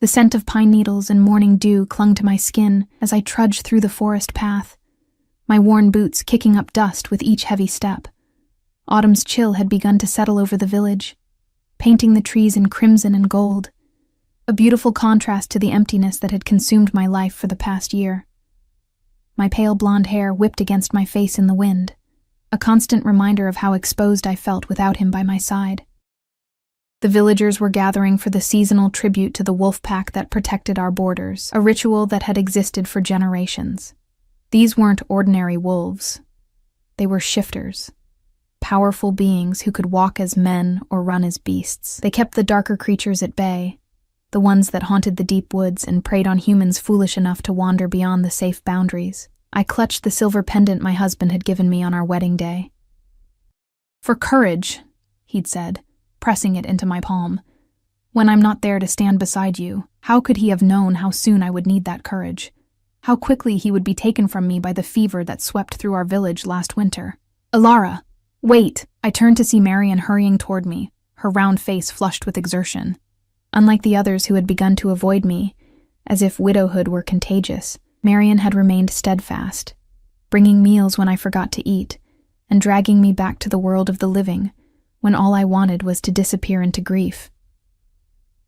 The scent of pine needles and morning dew clung to my skin as I trudged through the forest path, my worn boots kicking up dust with each heavy step. Autumn's chill had begun to settle over the village, painting the trees in crimson and gold, a beautiful contrast to the emptiness that had consumed my life for the past year. My pale blonde hair whipped against my face in the wind, a constant reminder of how exposed I felt without him by my side. The villagers were gathering for the seasonal tribute to the wolf pack that protected our borders, a ritual that had existed for generations. These weren't ordinary wolves. They were shifters, powerful beings who could walk as men or run as beasts. They kept the darker creatures at bay, the ones that haunted the deep woods and preyed on humans foolish enough to wander beyond the safe boundaries. I clutched the silver pendant my husband had given me on our wedding day. "For courage," he'd said, pressing it into my palm. "When I'm not there to stand beside you, how could he have known how soon I would need that courage? How quickly he would be taken from me by the fever that swept through our village last winter." "Alara, wait!" I turned to see Marian hurrying toward me, her round face flushed with exertion. Unlike the others who had begun to avoid me, as if widowhood were contagious, Marian had remained steadfast, bringing meals when I forgot to eat, and dragging me back to the world of the living, when all I wanted was to disappear into grief.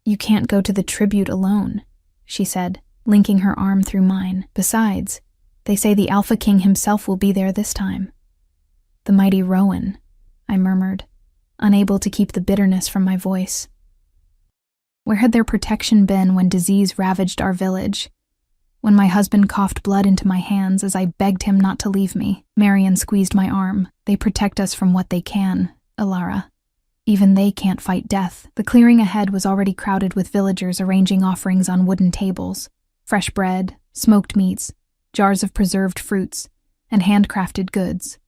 "You can't go to the tribute alone," she said, linking her arm through mine. "Besides, they say the Alpha King himself will be there this time." "The mighty Rowan," I murmured, unable to keep the bitterness from my voice. Where had their protection been when disease ravaged our village? When my husband coughed blood into my hands as I begged him not to leave me, Marian squeezed my arm. "They protect us from what they can, Alara. Even they can't fight death." The clearing ahead was already crowded with villagers arranging offerings on wooden tables. Fresh bread, smoked meats, jars of preserved fruits, and handcrafted goods.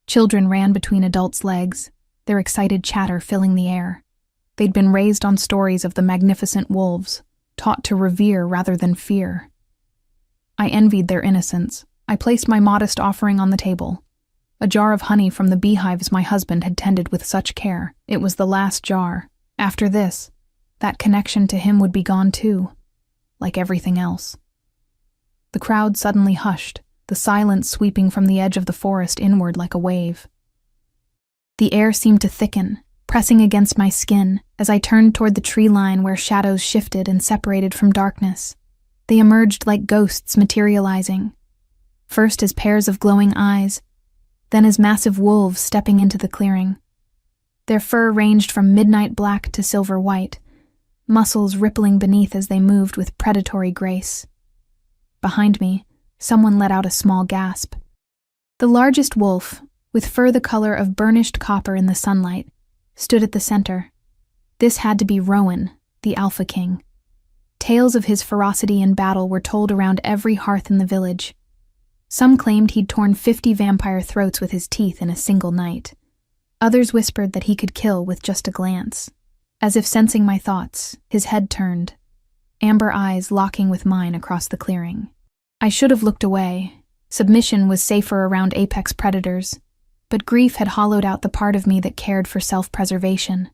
Children ran between adults' legs, their excited chatter filling the air. They'd been raised on stories of the magnificent wolves, taught to revere rather than fear. I envied their innocence. I placed my modest offering on the table. A jar of honey from the beehives my husband had tended with such care. It was the last jar. After this, that connection to him would be gone too, like everything else. The crowd suddenly hushed, the silence sweeping from the edge of the forest inward like a wave. The air seemed to thicken, pressing against my skin as I turned toward the tree line where shadows shifted and separated from darkness. They emerged like ghosts materializing, first as pairs of glowing eyes, then as massive wolves stepping into the clearing. Their fur ranged from midnight black to silver white, muscles rippling beneath as they moved with predatory grace. Behind me, someone let out a small gasp. The largest wolf, with fur the color of burnished copper in the sunlight, stood at the center. This had to be Rowan, the Alpha King. Tales of his ferocity in battle were told around every hearth in the village. Some claimed he'd torn 50 vampire throats with his teeth in a single night. Others whispered that he could kill with just a glance. As if sensing my thoughts, his head turned, amber eyes locking with mine across the clearing. I should have looked away. Submission was safer around apex predators, but grief had hollowed out the part of me that cared for self-preservation.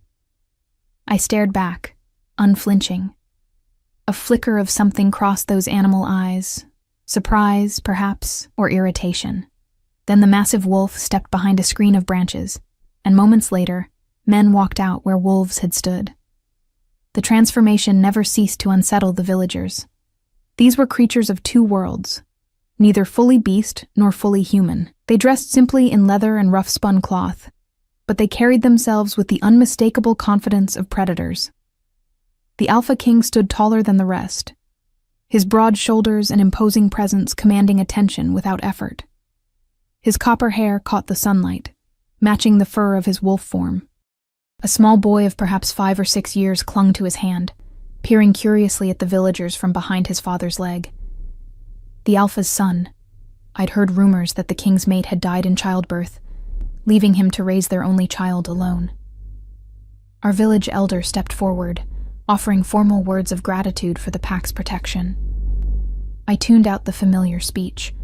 I stared back, unflinching. A flicker of something crossed those animal eyes, surprise, perhaps, or irritation. Then the massive wolf stepped behind a screen of branches, and moments later, men walked out where wolves had stood. The transformation never ceased to unsettle the villagers. These were creatures of two worlds, neither fully beast nor fully human. They dressed simply in leather and rough-spun cloth, but they carried themselves with the unmistakable confidence of predators. The Alpha King stood taller than the rest, his broad shoulders and imposing presence commanding attention without effort. His copper hair caught the sunlight, matching the fur of his wolf form. A small boy of perhaps 5 or 6 years clung to his hand, peering curiously at the villagers from behind his father's leg. The Alpha's son. I'd heard rumors that the king's mate had died in childbirth, leaving him to raise their only child alone. Our village elder stepped forward, offering formal words of gratitude for the pack's protection. I tuned out the familiar speech,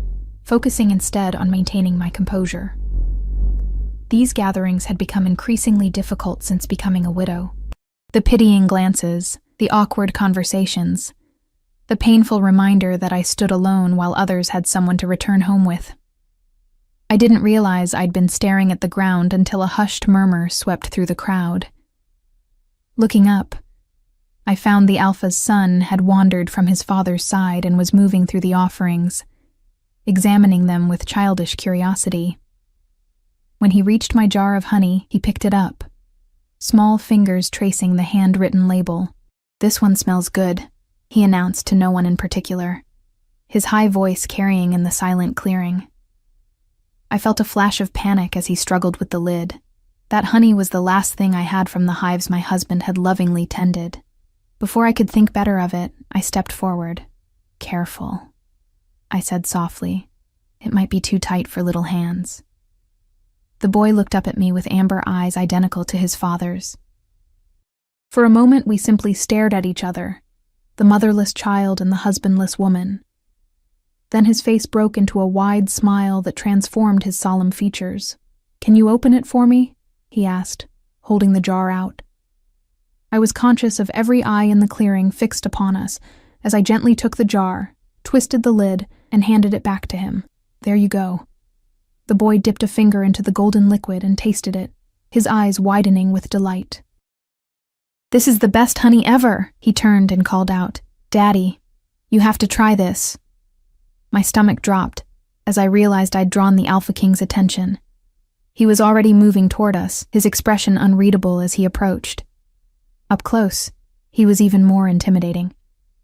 focusing instead on maintaining my composure. These gatherings had become increasingly difficult since becoming a widow. The pitying glances, The awkward conversations. The painful reminder that I stood alone while others had someone to return home with. I didn't realize I'd been staring at the ground until a hushed murmur swept through the crowd. Looking up, I found the Alpha's son had wandered from his father's side and was moving through the offerings, examining them with childish curiosity. When he reached my jar of honey, he picked it up, small fingers tracing the handwritten label. "This one smells good," he announced to no one in particular, his high voice carrying in the silent clearing. I felt a flash of panic as he struggled with the lid. That honey was the last thing I had from the hives my husband had lovingly tended. Before I could think better of it, I stepped forward. "Careful," I said softly. "It might be too tight for little hands." The boy looked up at me with amber eyes identical to his father's. For a moment, we simply stared at each other, the motherless child and the husbandless woman. Then his face broke into a wide smile that transformed his solemn features. "Can you open it for me?" he asked, holding the jar out. I was conscious of every eye in the clearing fixed upon us as I gently took the jar, twisted the lid, and handed it back to him. "There you go." The boy dipped a finger into the golden liquid and tasted it, his eyes widening with delight. "This is the best honey ever," he turned and called out. "Daddy, you have to try this." My stomach dropped as I realized I'd drawn the Alpha King's attention. He was already moving toward us, his expression unreadable as he approached. Up close, he was even more intimidating.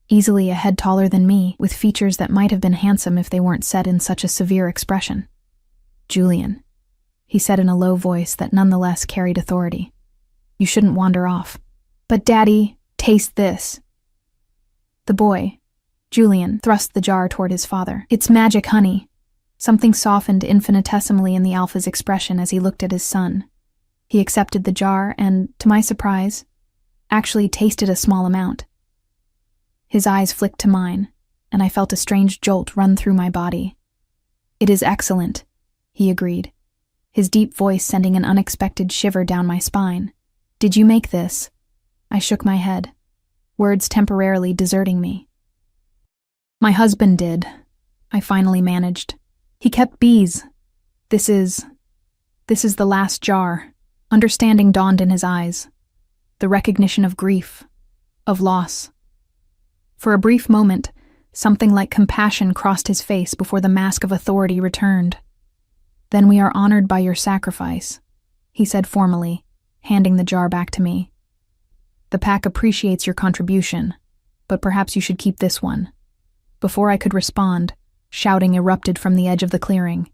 Easily a head taller than me, with features that might have been handsome if they weren't set in such a severe expression. "Julian," he said in a low voice that nonetheless carried authority. "You shouldn't wander off." "But Daddy, taste this." The boy, Julian, thrust the jar toward his father. "It's magic honey." Something softened infinitesimally in the Alpha's expression as he looked at his son. He accepted the jar and, to my surprise, actually tasted a small amount. His eyes flicked to mine, and I felt a strange jolt run through my body. "It is excellent," he agreed, his deep voice sending an unexpected shiver down my spine. "Did you make this?" I shook my head, words temporarily deserting me. "My husband did," I finally managed. "He kept bees. This is the last jar." Understanding dawned in his eyes, the recognition of grief, of loss. For a brief moment, something like compassion crossed his face before the mask of authority returned. "Then we are honored by your sacrifice," he said formally, handing the jar back to me. "The pack appreciates your contribution, but perhaps you should keep this one." Before I could respond, shouting erupted from the edge of the clearing.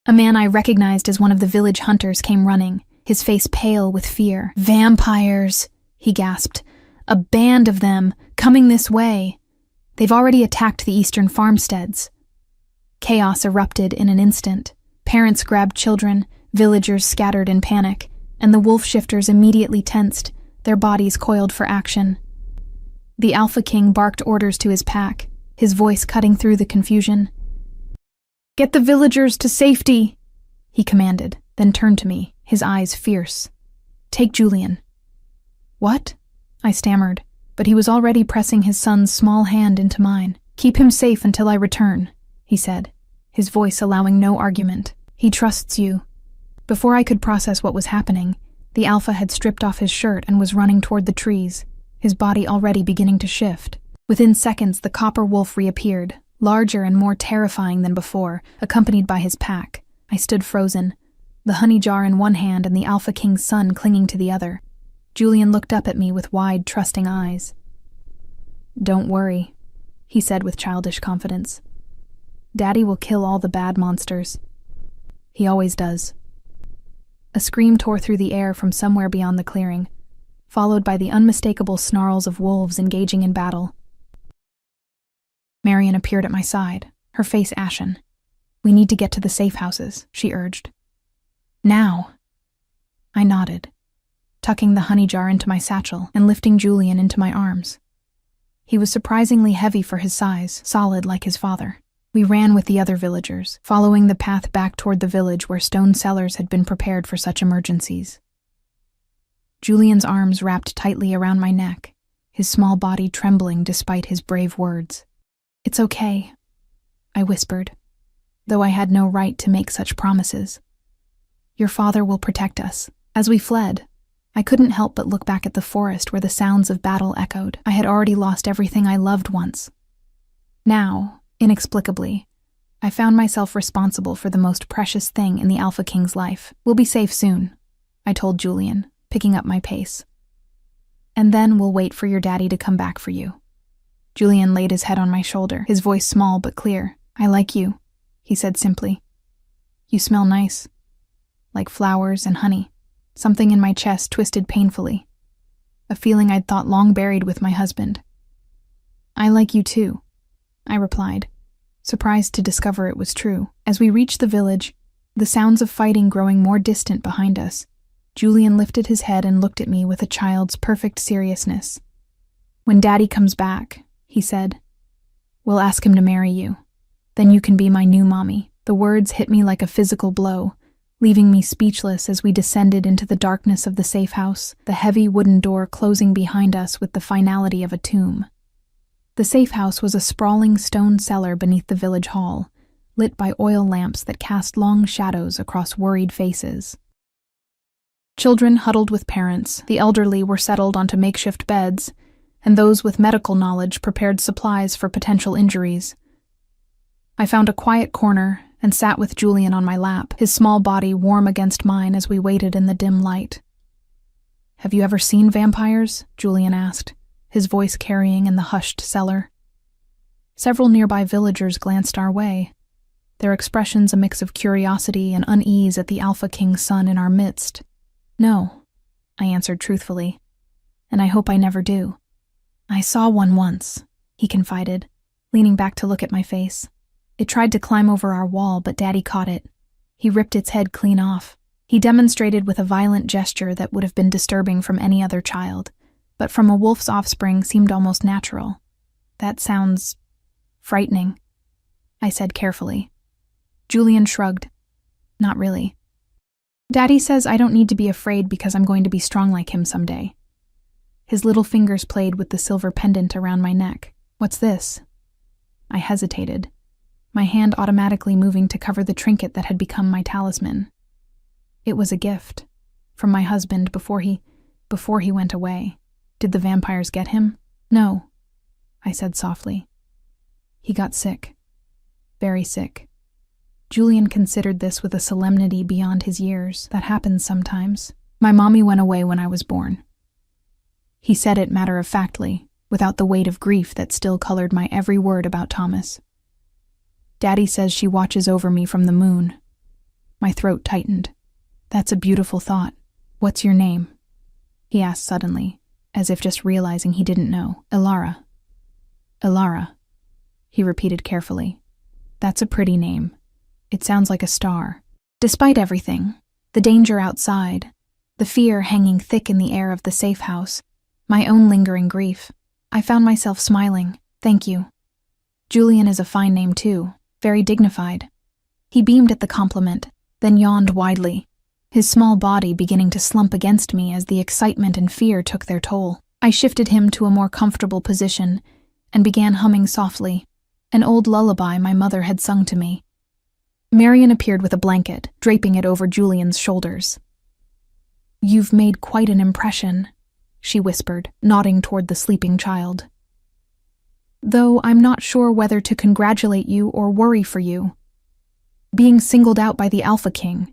A man I recognized as one of the village hunters came running, his face pale with fear. "Vampires!" he gasped. "A band of them, coming this way. They've already attacked the eastern farmsteads." Chaos erupted in an instant. Parents grabbed children, villagers scattered in panic, and the wolf shifters immediately tensed, their bodies coiled for action. The Alpha King barked orders to his pack, his voice cutting through the confusion. "Get the villagers to safety," he commanded, then turned to me, his eyes fierce. "Take Julian." "What?" I stammered, but he was already pressing his son's small hand into mine. "Keep him safe until I return," he said, his voice allowing no argument. "He trusts you." Before I could process what was happening, the Alpha had stripped off his shirt and was running toward the trees, his body already beginning to shift. Within seconds, the copper wolf reappeared, larger and more terrifying than before, accompanied by his pack. I stood frozen, the honey jar in one hand and the Alpha King's son clinging to the other. Julian looked up at me with wide, trusting eyes. "Don't worry," he said with childish confidence. "Daddy will kill all the bad monsters. He always does." A scream tore through the air from somewhere beyond the clearing, followed by the unmistakable snarls of wolves engaging in battle. Marion appeared at my side, her face ashen. "We need to get to the safe houses," she urged. "Now." I nodded, tucking the honey jar into my satchel and lifting Julian into my arms. He was surprisingly heavy for his size, solid like his father. We ran with the other villagers, following the path back toward the village where stone cellars had been prepared for such emergencies. Julian's arms wrapped tightly around my neck, his small body trembling despite his brave words. "It's okay," I whispered, though I had no right to make such promises. "Your father will protect us." As we fled, I couldn't help but look back at the forest where the sounds of battle echoed. I had already lost everything I loved once. Now, inexplicably, I found myself responsible for the most precious thing in the Alpha King's life. "We'll be safe soon," I told Julian, picking up my pace. "And then we'll wait for your daddy to come back for you." Julian laid his head on my shoulder, his voice small but clear. "I like you," he said simply. "You smell nice, like flowers and honey." Something in my chest twisted painfully, a feeling I'd thought long buried with my husband. "I like you too," I replied, surprised to discover it was true. As we reached the village, the sounds of fighting growing more distant behind us, Julian lifted his head and looked at me with a child's perfect seriousness. "When Daddy comes back," he said, "we'll ask him to marry you. Then you can be my new mommy." The words hit me like a physical blow, leaving me speechless as we descended into the darkness of the safe house, the heavy wooden door closing behind us with the finality of a tomb. The safe house was a sprawling stone cellar beneath the village hall, lit by oil lamps that cast long shadows across worried faces. Children huddled with parents, the elderly were settled onto makeshift beds, and those with medical knowledge prepared supplies for potential injuries. I found a quiet corner and sat with Julian on my lap, his small body warm against mine as we waited in the dim light. "Have you ever seen vampires?" Julian asked, his voice carrying in the hushed cellar. Several nearby villagers glanced our way, their expressions a mix of curiosity and unease at the Alpha King's son in our midst. "No," I answered truthfully, "and I hope I never do." "I saw one once," he confided, leaning back to look at my face. "It tried to climb over our wall, but Daddy caught it. He ripped its head clean off." He demonstrated with a violent gesture that would have been disturbing from any other child, but from a wolf's offspring seemed almost natural. "That sounds frightening," I said carefully. Julian shrugged. "Not really. Daddy says I don't need to be afraid because I'm going to be strong like him someday." His little fingers played with the silver pendant around my neck. "What's this?" I hesitated, my hand automatically moving to cover the trinket that had become my talisman. It was a gift from my husband before he went away. "Did the vampires get him?" "No," I said softly. "He got sick. Very sick." Julian considered this with a solemnity beyond his years. "That happens sometimes. My mommy went away when I was born." He said it matter-of-factly, without the weight of grief that still colored my every word about Thomas. "Daddy says she watches over me from the moon." My throat tightened. "That's a beautiful thought. What's your name?" he asked suddenly, as if just realizing he didn't know. "Ilara." "Ilara," he repeated carefully. "That's a pretty name. It sounds like a star." Despite everything, the danger outside, the fear hanging thick in the air of the safe house, my own lingering grief, I found myself smiling. "Thank you. Julian is a fine name too. Very dignified." He beamed at the compliment, then yawned widely, his small body beginning to slump against me as the excitement and fear took their toll. I shifted him to a more comfortable position and began humming softly, an old lullaby my mother had sung to me. Marian appeared with a blanket, draping it over Julian's shoulders. "You've made quite an impression," she whispered, nodding toward the sleeping child. "Though I'm not sure whether to congratulate you or worry for you. Being singled out by the Alpha King.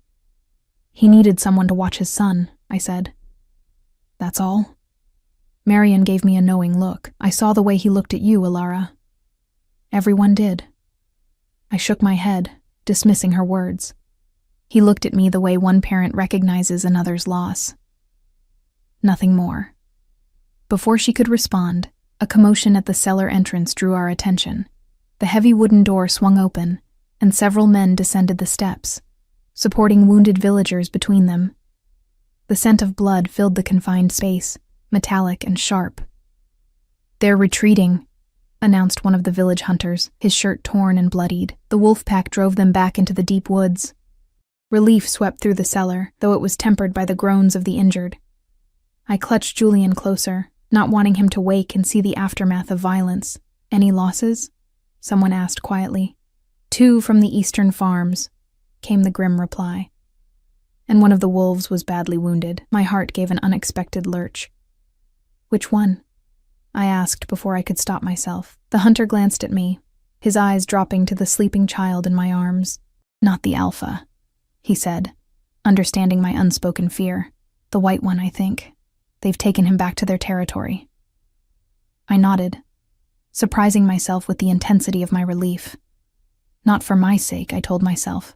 He needed someone to watch his son," I said. "That's all?" Marian gave me a knowing look. "I saw the way he looked at you, Ilara." "Everyone did." I shook my head, dismissing her words. He looked at me the way one parent recognizes another's loss. Nothing more. Before she could respond, a commotion at the cellar entrance drew our attention. The heavy wooden door swung open, and several men descended the steps, supporting wounded villagers between them. The scent of blood filled the confined space, metallic and sharp. "They're retreating," announced one of the village hunters, his shirt torn and bloodied. The wolf pack drove them back into the deep woods. Relief swept through the cellar, though it was tempered by the groans of the injured. I clutched Julian closer, not wanting him to wake and see the aftermath of violence. "Any losses?" someone asked quietly. "2 from the eastern farms," came the grim reply. "And one of the wolves was badly wounded." My heart gave an unexpected lurch. "Which one?" I asked before I could stop myself. The hunter glanced at me, his eyes dropping to the sleeping child in my arms. "Not the alpha," he said, understanding my unspoken fear. "The white one, I think. They've taken him back to their territory." I nodded, surprising myself with the intensity of my relief. Not for my sake, I told myself,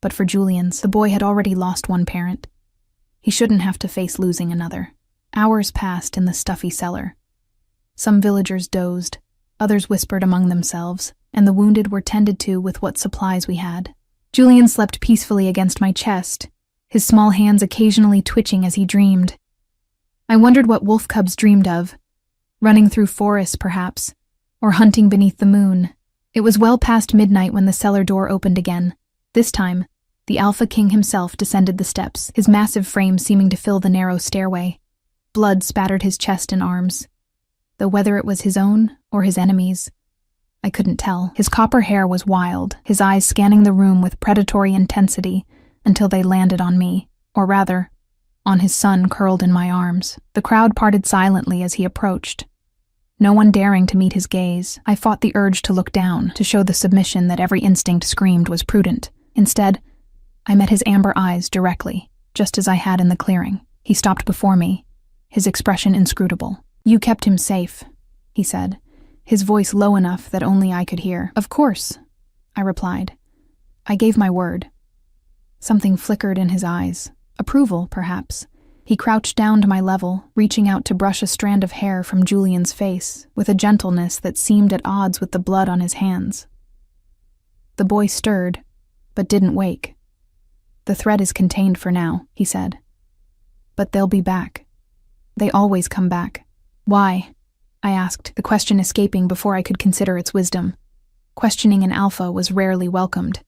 but for Julian's. The boy had already lost one parent. He shouldn't have to face losing another. Hours passed in the stuffy cellar. Some villagers dozed, others whispered among themselves, and the wounded were tended to with what supplies we had. Julian slept peacefully against my chest, his small hands occasionally twitching as he dreamed. I wondered what wolf cubs dreamed of, running through forests perhaps, or hunting beneath the moon. It was well past midnight when the cellar door opened again. This time, the Alpha King himself descended the steps, his massive frame seeming to fill the narrow stairway. Blood spattered his chest and arms, though whether it was his own or his enemy's, I couldn't tell. His copper hair was wild, his eyes scanning the room with predatory intensity until they landed on me, or rather, on his son curled in my arms. The crowd parted silently as he approached, no one daring to meet his gaze. I fought the urge to look down, to show the submission that every instinct screamed was prudent. Instead, I met his amber eyes directly, just as I had in the clearing. He stopped before me, his expression inscrutable. "You kept him safe," he said, his voice low enough that only I could hear. "Of course," I replied. "I gave my word." Something flickered in his eyes. Approval, perhaps. He crouched down to my level, reaching out to brush a strand of hair from Julian's face, with a gentleness that seemed at odds with the blood on his hands. The boy stirred, but didn't wake. "The threat is contained for now," he said. "But they'll be back. They always come back." "Why?" I asked, the question escaping before I could consider its wisdom. Questioning an alpha was rarely welcomed.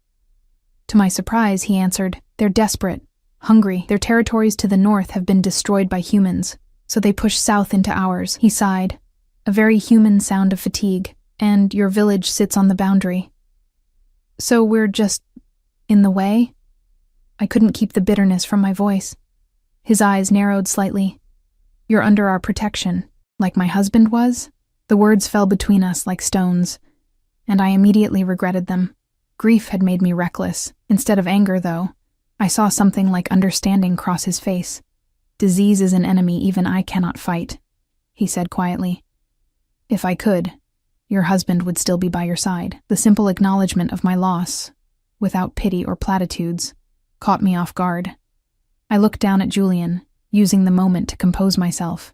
To my surprise, he answered, "They're desperate, hungry. Their territories to the north have been destroyed by humans, so they push south into ours." He sighed, a very human sound of fatigue. "And your village sits on the boundary. So we're just in the way?" I couldn't keep the bitterness from my voice. His eyes narrowed slightly. "You're under our protection, like my husband was?" The words fell between us like stones, and I immediately regretted them. Grief had made me reckless. Instead of anger, though, I saw something like understanding cross his face. "Disease is an enemy even I cannot fight," he said quietly. "If I could, your husband would still be by your side." The simple acknowledgement of my loss, without pity or platitudes, caught me off guard. I looked down at Julian, using the moment to compose myself.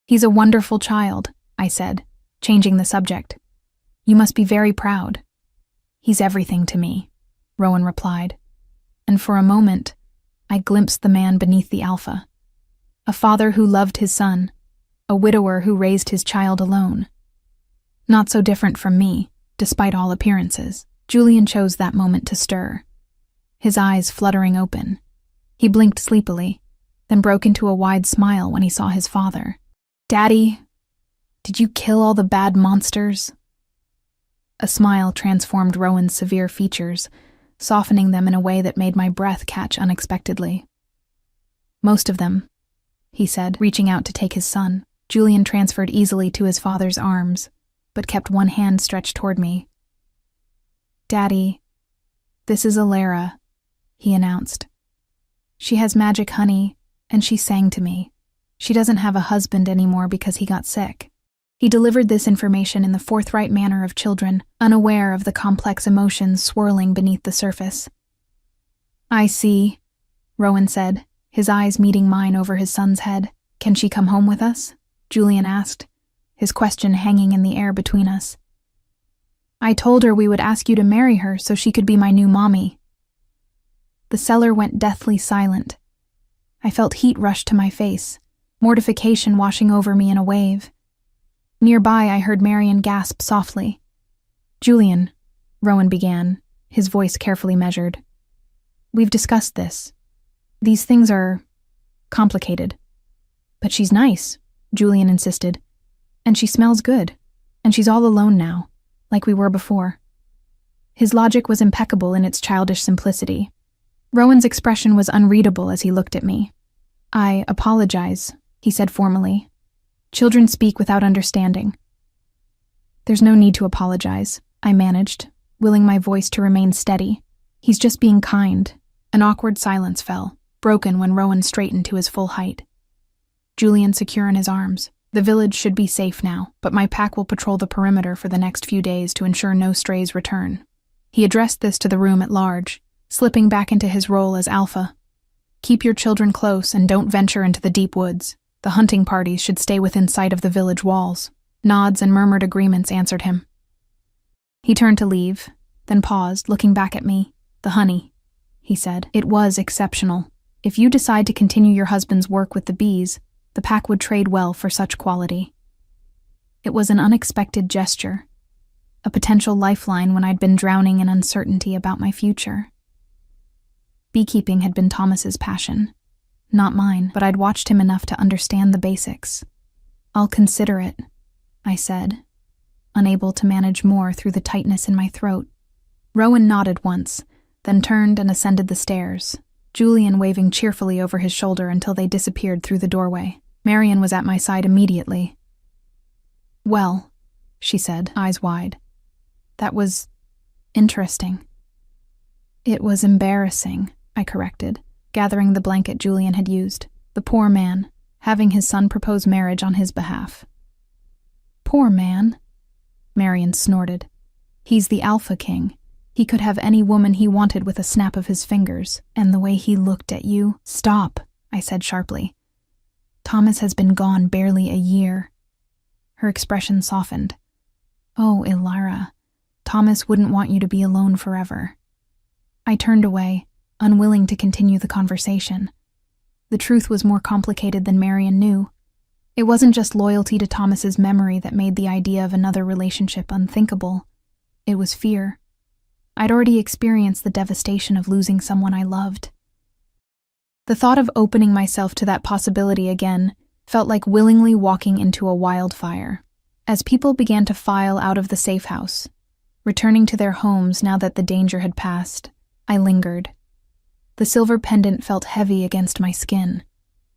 "He's a wonderful child," I said, changing the subject. "You must be very proud." "He's everything to me," Rowan replied, and for a moment, I glimpsed the man beneath the alpha. A father who loved his son, a widower who raised his child alone. Not so different from me, despite all appearances. Julian chose that moment to stir, his eyes fluttering open. He blinked sleepily, then broke into a wide smile when he saw his father. "Daddy, did you kill all the bad monsters?" A smile transformed Rowan's severe features, softening them in a way that made my breath catch unexpectedly. "Most of them," he said, reaching out to take his son. Julian transferred easily to his father's arms, but kept one hand stretched toward me. "Daddy, this is Alara," he announced. "She has magic honey, and she sang to me. She doesn't have a husband anymore because he got sick." He delivered this information in the forthright manner of children, unaware of the complex emotions swirling beneath the surface. "I see," Rowan said, his eyes meeting mine over his son's head. "Can she come home with us?" Julian asked, his question hanging in the air between us. "I told her we would ask you to marry her so she could be my new mommy." The cellar went deathly silent. I felt heat rush to my face, mortification washing over me in a wave. Nearby, I heard Marion gasp softly. "Julian," Rowan began, his voice carefully measured. "We've discussed this. These things are complicated. But she's nice," Julian insisted. And she smells good. And she's all alone now, like we were before. His logic was impeccable in its childish simplicity. Rowan's expression was unreadable as he looked at me. I apologize, he said formally. Children speak without understanding. There's no need to apologize, I managed, willing my voice to remain steady. He's just being kind. An awkward silence fell, broken when Rowan straightened to his full height. Julian secure in his arms. The village should be safe now, but my pack will patrol the perimeter for the next few days to ensure no strays return. He addressed this to the room at large, slipping back into his role as alpha. Keep your children close and don't venture into the deep woods. The hunting parties should stay within sight of the village walls. Nods and murmured agreements answered him. He turned to leave, then paused, looking back at me. The honey, he said. It was exceptional. If you decide to continue your husband's work with the bees, the pack would trade well for such quality. It was an unexpected gesture, a potential lifeline when I'd been drowning in uncertainty about my future. Beekeeping had been Thomas's passion, not mine, but I'd watched him enough to understand the basics. I'll consider it, I said, unable to manage more through the tightness in my throat. Rowan nodded once, then turned and ascended the stairs, Julian waving cheerfully over his shoulder until they disappeared through the doorway. Marion was at my side immediately. Well, she said, eyes wide. That was interesting. It was embarrassing, I corrected, gathering the blanket Julian had used. The poor man, having his son propose marriage on his behalf. Poor man, Marion snorted. He's the Alpha King. He could have any woman he wanted with a snap of his fingers, and the way he looked at you— Stop, I said sharply. Thomas has been gone barely a year. Her expression softened. Oh, Ilyra, Thomas wouldn't want you to be alone forever. I turned away, unwilling to continue the conversation. The truth was more complicated than Marion knew. It wasn't just loyalty to Thomas's memory that made the idea of another relationship unthinkable. It was fear. I'd already experienced the devastation of losing someone I loved. The thought of opening myself to that possibility again felt like willingly walking into a wildfire. As people began to file out of the safe house, returning to their homes now that the danger had passed, I lingered. The silver pendant felt heavy against my skin,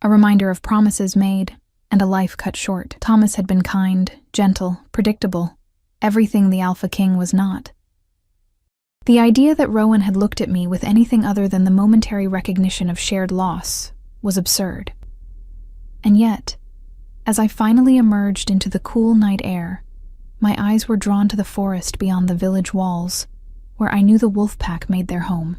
a reminder of promises made and a life cut short. Thomas had been kind, gentle, predictable, everything the Alpha King was not. The idea that Rowan had looked at me with anything other than the momentary recognition of shared loss was absurd. And yet, as I finally emerged into the cool night air, my eyes were drawn to the forest beyond the village walls, where I knew the wolf pack made their home,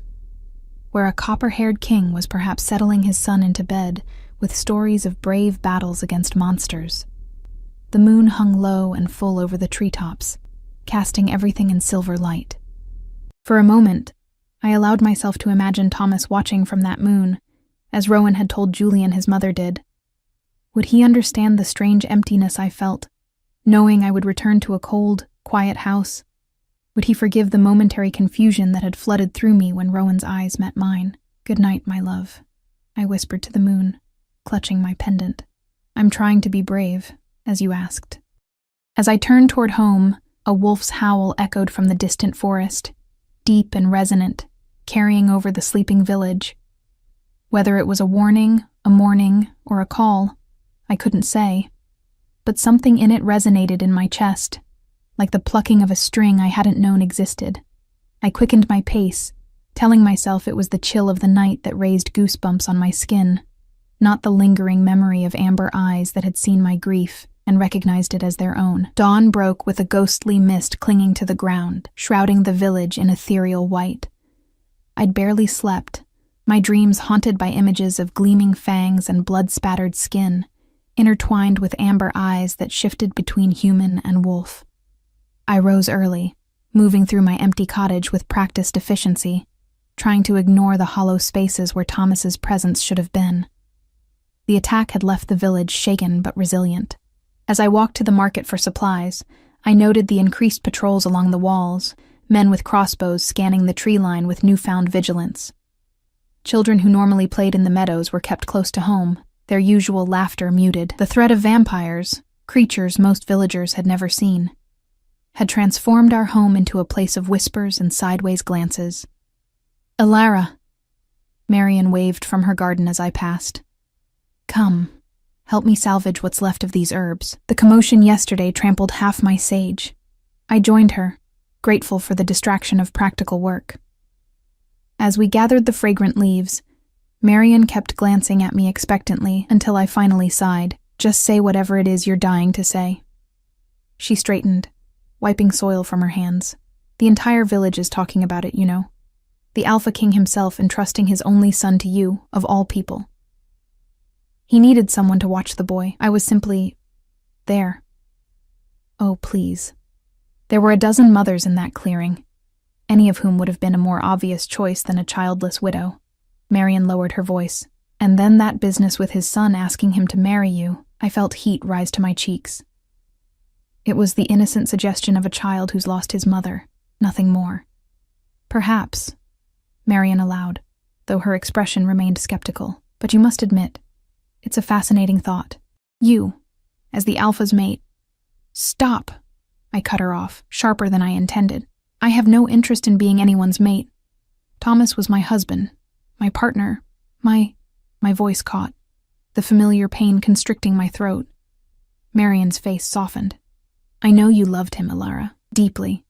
where a copper-haired king was perhaps settling his son into bed with stories of brave battles against monsters. The moon hung low and full over the treetops, casting everything in silver light. For a moment, I allowed myself to imagine Thomas watching from that moon, as Rowan had told Julian his mother did. Would he understand the strange emptiness I felt, knowing I would return to a cold, quiet house? Would he forgive the momentary confusion that had flooded through me when Rowan's eyes met mine? Good night, my love, I whispered to the moon, clutching my pendant. I'm trying to be brave, as you asked. As I turned toward home, a wolf's howl echoed from the distant forest, deep and resonant, carrying over the sleeping village. Whether it was a warning, a mourning, or a call, I couldn't say, but something in it resonated in my chest, like the plucking of a string I hadn't known existed. I quickened my pace, telling myself it was the chill of the night that raised goosebumps on my skin, not the lingering memory of amber eyes that had seen my grief and recognized it as their own. Dawn broke with a ghostly mist clinging to the ground, shrouding the village in ethereal white. I'd barely slept, my dreams haunted by images of gleaming fangs and blood-spattered skin, intertwined with amber eyes that shifted between human and wolf. I rose early, moving through my empty cottage with practiced efficiency, trying to ignore the hollow spaces where Thomas's presence should have been. The attack had left the village shaken but resilient. As I walked to the market for supplies, I noted the increased patrols along the walls, men with crossbows scanning the tree line with newfound vigilance. Children who normally played in the meadows were kept close to home, their usual laughter muted. The threat of vampires, creatures most villagers had never seen, had transformed our home into a place of whispers and sideways glances. "Elara," Marian waved from her garden as I passed. "Come, help me salvage what's left of these herbs. The commotion yesterday trampled half my sage." I joined her, grateful for the distraction of practical work. As we gathered the fragrant leaves, Marian kept glancing at me expectantly until I finally sighed. "Just say whatever it is you're dying to say." She straightened, wiping soil from her hands. "The entire village is talking about it, you know. The Alpha King himself entrusting his only son to you, of all people. He needed someone to watch the boy. I was simply there." "Oh, please." There were a dozen mothers in that clearing, any of whom would have been a more obvious choice than a childless widow. Marian lowered her voice. "And then that business with his son asking him to marry you." I felt heat rise to my cheeks. It was the innocent suggestion of a child who's lost his mother, nothing more. "Perhaps," Marian allowed, though her expression remained skeptical. "But you must admit, it's a fascinating thought. You, as the Alpha's mate." "Stop!" I cut her off, sharper than I intended. "I have no interest in being anyone's mate. Thomas was my husband, my partner, my voice caught, the familiar pain constricting my throat. Marian's face softened. "I know you loved him, Elara, deeply.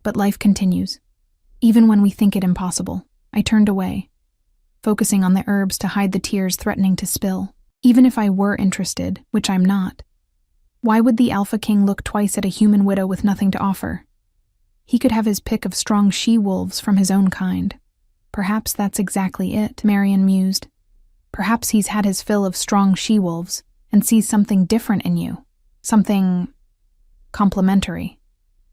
But life continues, even when we think it impossible." I turned away, focusing on the herbs to hide the tears threatening to spill. Even if I were interested, which I'm not, why would the Alpha King look twice at a human widow with nothing to offer? He could have his pick of strong she-wolves from his own kind. "Perhaps that's exactly it," Marian mused. "Perhaps he's had his fill of strong she-wolves and sees something different in you. Something complementary."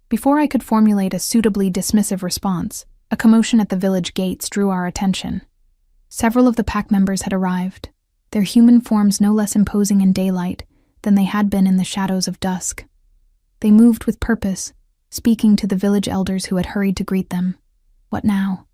Before I could formulate a suitably dismissive response, a commotion at the village gates drew our attention. Several of the pack members had arrived, their human forms no less imposing in daylight than they had been in the shadows of dusk. They moved with purpose, speaking to the village elders who had hurried to greet them. "What now?"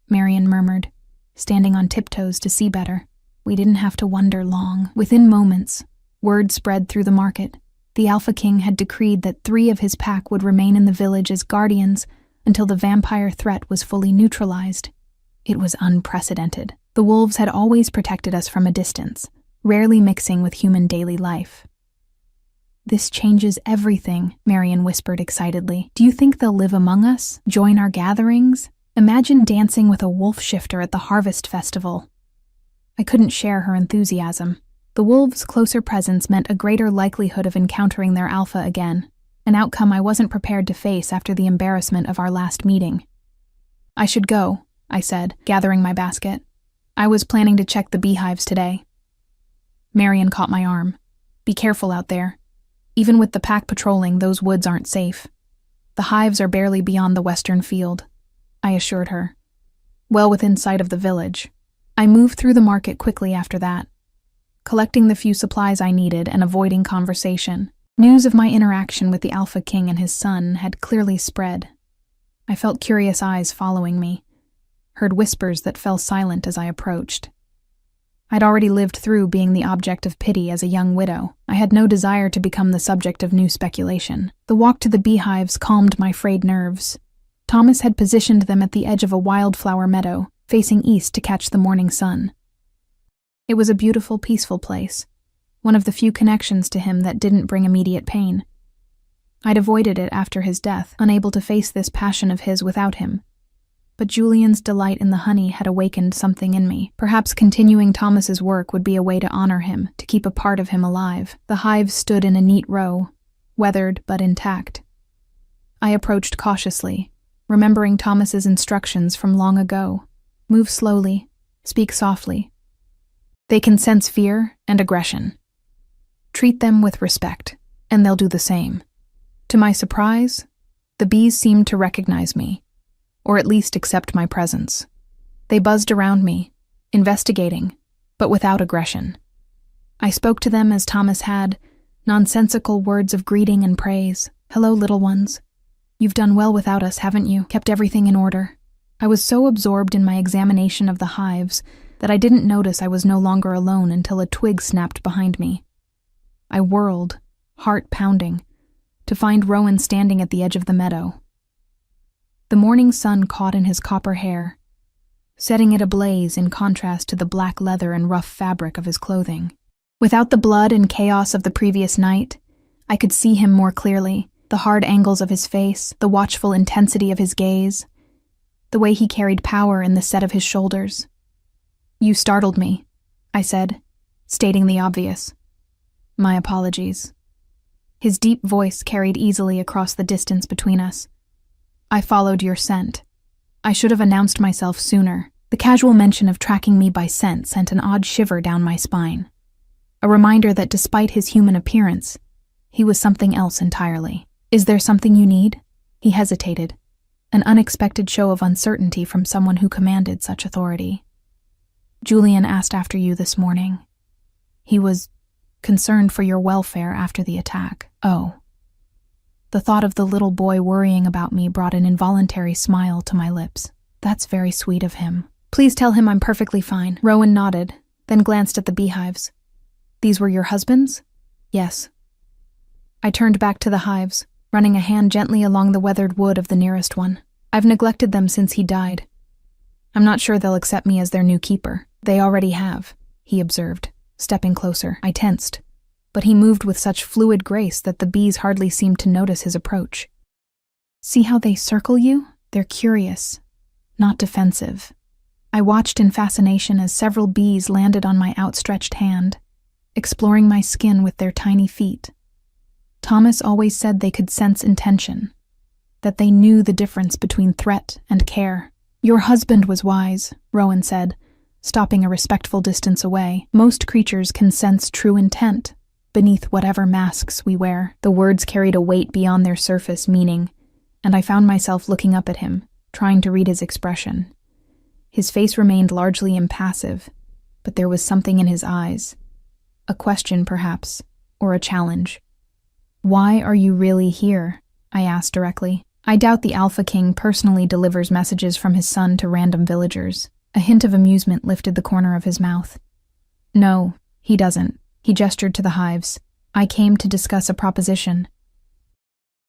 Marian murmured, standing on tiptoes to see better. We didn't have to wonder long. Within moments, word spread through the market. The Alpha King had decreed that 3 of his pack would remain in the village as guardians until the vampire threat was fully neutralized. It was unprecedented. The wolves had always protected us from a distance, rarely mixing with human daily life. "This changes everything," Marian whispered excitedly. "Do you think they'll live among us? Join our gatherings? Imagine dancing with a wolf shifter at the harvest festival." I couldn't share her enthusiasm. The wolves' closer presence meant a greater likelihood of encountering their alpha again, an outcome I wasn't prepared to face after the embarrassment of our last meeting. "I should go," I said, gathering my basket. "I was planning to check the beehives today." Marian caught my arm. "Be careful out there. Even with the pack patrolling, those woods aren't safe. The hives are barely beyond the western field," I assured her. "Well within sight of the village." I moved through the market quickly after that, collecting the few supplies I needed and avoiding conversation. News of my interaction with the Alpha King and his son had clearly spread. I felt curious eyes following me, heard whispers that fell silent as I approached. I'd already lived through being the object of pity as a young widow. I had no desire to become the subject of new speculation. The walk to the beehives calmed my frayed nerves. Thomas had positioned them at the edge of a wildflower meadow, facing east to catch the morning sun. It was a beautiful, peaceful place, one of the few connections to him that didn't bring immediate pain. I'd avoided it after his death, unable to face this passion of his without him. But Julian's delight in the honey had awakened something in me. Perhaps continuing Thomas's work would be a way to honor him, to keep a part of him alive. The hives stood in a neat row, weathered but intact. I approached cautiously, remembering Thomas's instructions from long ago. Move slowly, speak softly. They can sense fear and aggression. Treat them with respect, and they'll do the same. To my surprise, the bees seemed to recognize me, or at least accept my presence. They buzzed around me, investigating, but without aggression. I spoke to them as Thomas had, nonsensical words of greeting and praise. "Hello, little ones. You've done well without us, haven't you? Kept everything in order." I was so absorbed in my examination of the hives that I didn't notice I was no longer alone until a twig snapped behind me. I whirled, heart pounding, to find Rowan standing at the edge of the meadow. The morning sun caught in his copper hair, setting it ablaze in contrast to the black leather and rough fabric of his clothing. Without the blood and chaos of the previous night, I could see him more clearly, the hard angles of his face, the watchful intensity of his gaze, the way he carried power in the set of his shoulders. "You startled me," I said, stating the obvious. "My apologies." His deep voice carried easily across the distance between us. "I followed your scent. I should have announced myself sooner." The casual mention of tracking me by scent sent an odd shiver down my spine, a reminder that despite his human appearance, he was something else entirely. "Is there something you need?" He hesitated, an unexpected show of uncertainty from someone who commanded such authority. "Julian asked after you this morning. He was concerned for your welfare after the attack." "Oh." The thought of the little boy worrying about me brought an involuntary smile to my lips. "That's very sweet of him. Please tell him I'm perfectly fine." Rowan nodded, then glanced at the beehives. "These were your husband's?" "Yes." I turned back to the hives, running a hand gently along the weathered wood of the nearest one. "I've neglected them since he died. I'm not sure they'll accept me as their new keeper." "They already have," he observed, stepping closer. I tensed, but he moved with such fluid grace that the bees hardly seemed to notice his approach. "See how they circle you? They're curious, not defensive." I watched in fascination as several bees landed on my outstretched hand, exploring my skin with their tiny feet. Thomas always said they could sense intention, that they knew the difference between threat and care. "Your husband was wise," Rowan said, stopping a respectful distance away. "Most creatures can sense true intent beneath whatever masks we wear." The words carried a weight beyond their surface meaning, and I found myself looking up at him, trying to read his expression. His face remained largely impassive, but there was something in his eyes. A question, perhaps, or a challenge. "Why are you really here?" I asked directly. I doubt the Alpha King personally delivers messages from his son to random villagers. A hint of amusement lifted the corner of his mouth. "No, he doesn't." He gestured to the hives. "I came to discuss a proposition.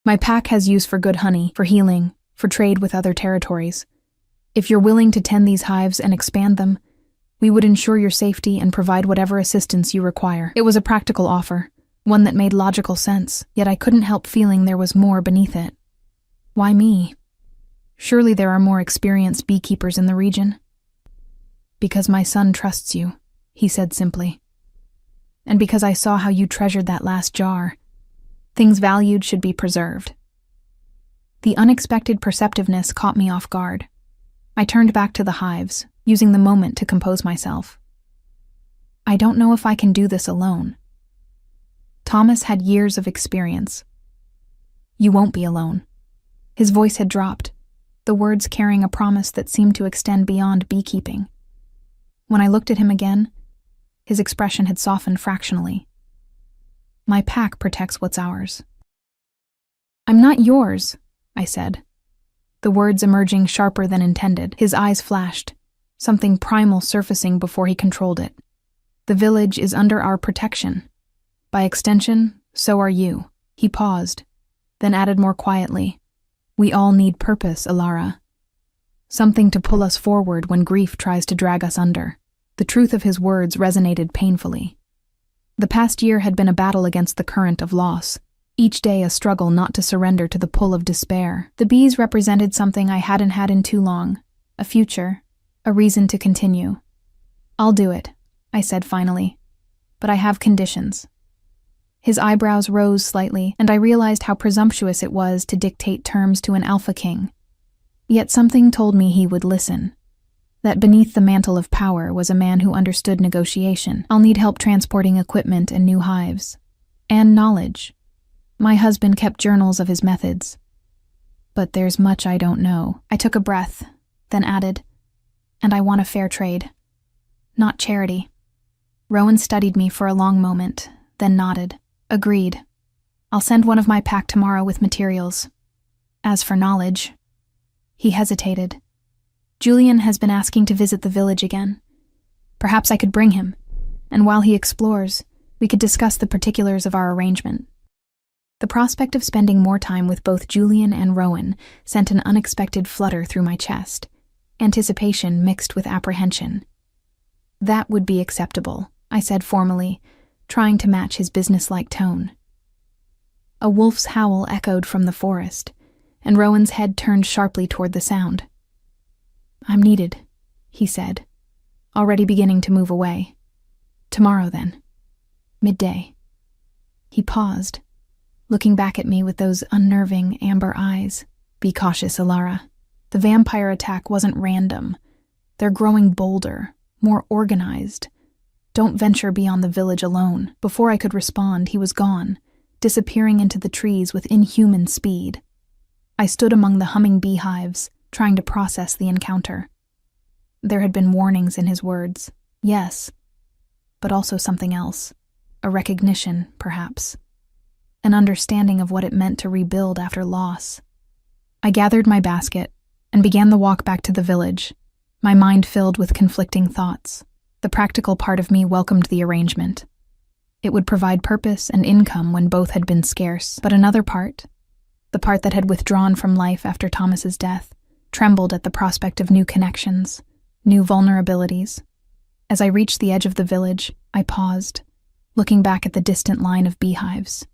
My pack has use for good honey, for healing, for trade with other territories. If you're willing to tend these hives and expand them, we would ensure your safety and provide whatever assistance you require." It was a practical offer, one that made logical sense, yet I couldn't help feeling there was more beneath it. Why me? Surely there are more experienced beekeepers in the region. "Because my son trusts you," he said simply. "And because I saw how you treasured that last jar. Things valued should be preserved." The unexpected perceptiveness caught me off guard. I turned back to the hives, using the moment to compose myself. "I don't know if I can do this alone." Thomas had years of experience. "You won't be alone." His voice had dropped, the words carrying a promise that seemed to extend beyond beekeeping. When I looked at him again, his expression had softened fractionally. "My pack protects what's ours." "I'm not yours," I said, the words emerging sharper than intended. His eyes flashed, something primal surfacing before he controlled it. "The village is under our protection. By extension, so are you." He paused, then added more quietly, "We all need purpose, Alara. Something to pull us forward when grief tries to drag us under." The truth of his words resonated painfully. The past year had been a battle against the current of loss, each day a struggle not to surrender to the pull of despair. The bees represented something I hadn't had in too long, a future, a reason to continue. "I'll do it," I said finally, "but I have conditions." His eyebrows rose slightly, and I realized how presumptuous it was to dictate terms to an Alpha King. Yet something told me he would listen, that beneath the mantle of power was a man who understood negotiation. "I'll need help transporting equipment and new hives. And knowledge. My husband kept journals of his methods. But there's much I don't know." I took a breath, then added, "And I want a fair trade. Not charity." Rowan studied me for a long moment, then nodded. "Agreed. I'll send one of my pack tomorrow with materials. As for knowledge..." He hesitated. "Julian has been asking to visit the village again. Perhaps I could bring him, and while he explores, we could discuss the particulars of our arrangement. The prospect of spending more time with both Julian and Rowan sent an unexpected flutter through my chest, anticipation mixed with apprehension. That would be acceptable, I said formally, trying to match his businesslike tone. A wolf's howl echoed from the forest, and Rowan's head turned sharply toward the sound. "I'm needed," he said, already beginning to move away. "Tomorrow, then. Midday." He paused, looking back at me with those unnerving amber eyes. "Be cautious, Ilara. The vampire attack wasn't random. They're growing bolder, more organized. Don't venture beyond the village alone." Before I could respond, he was gone, disappearing into the trees with inhuman speed. I stood among the humming beehives, trying to process the encounter. There had been warnings in his words, yes, but also something else. A recognition, perhaps. An understanding of what it meant to rebuild after loss. I gathered my basket and began the walk back to the village, my mind filled with conflicting thoughts. The practical part of me welcomed the arrangement. It would provide purpose and income when both had been scarce, but another part, the part that had withdrawn from life after Thomas's death, trembled at the prospect of new connections, new vulnerabilities. As I reached the edge of the village, I paused, looking back at the distant line of beehives.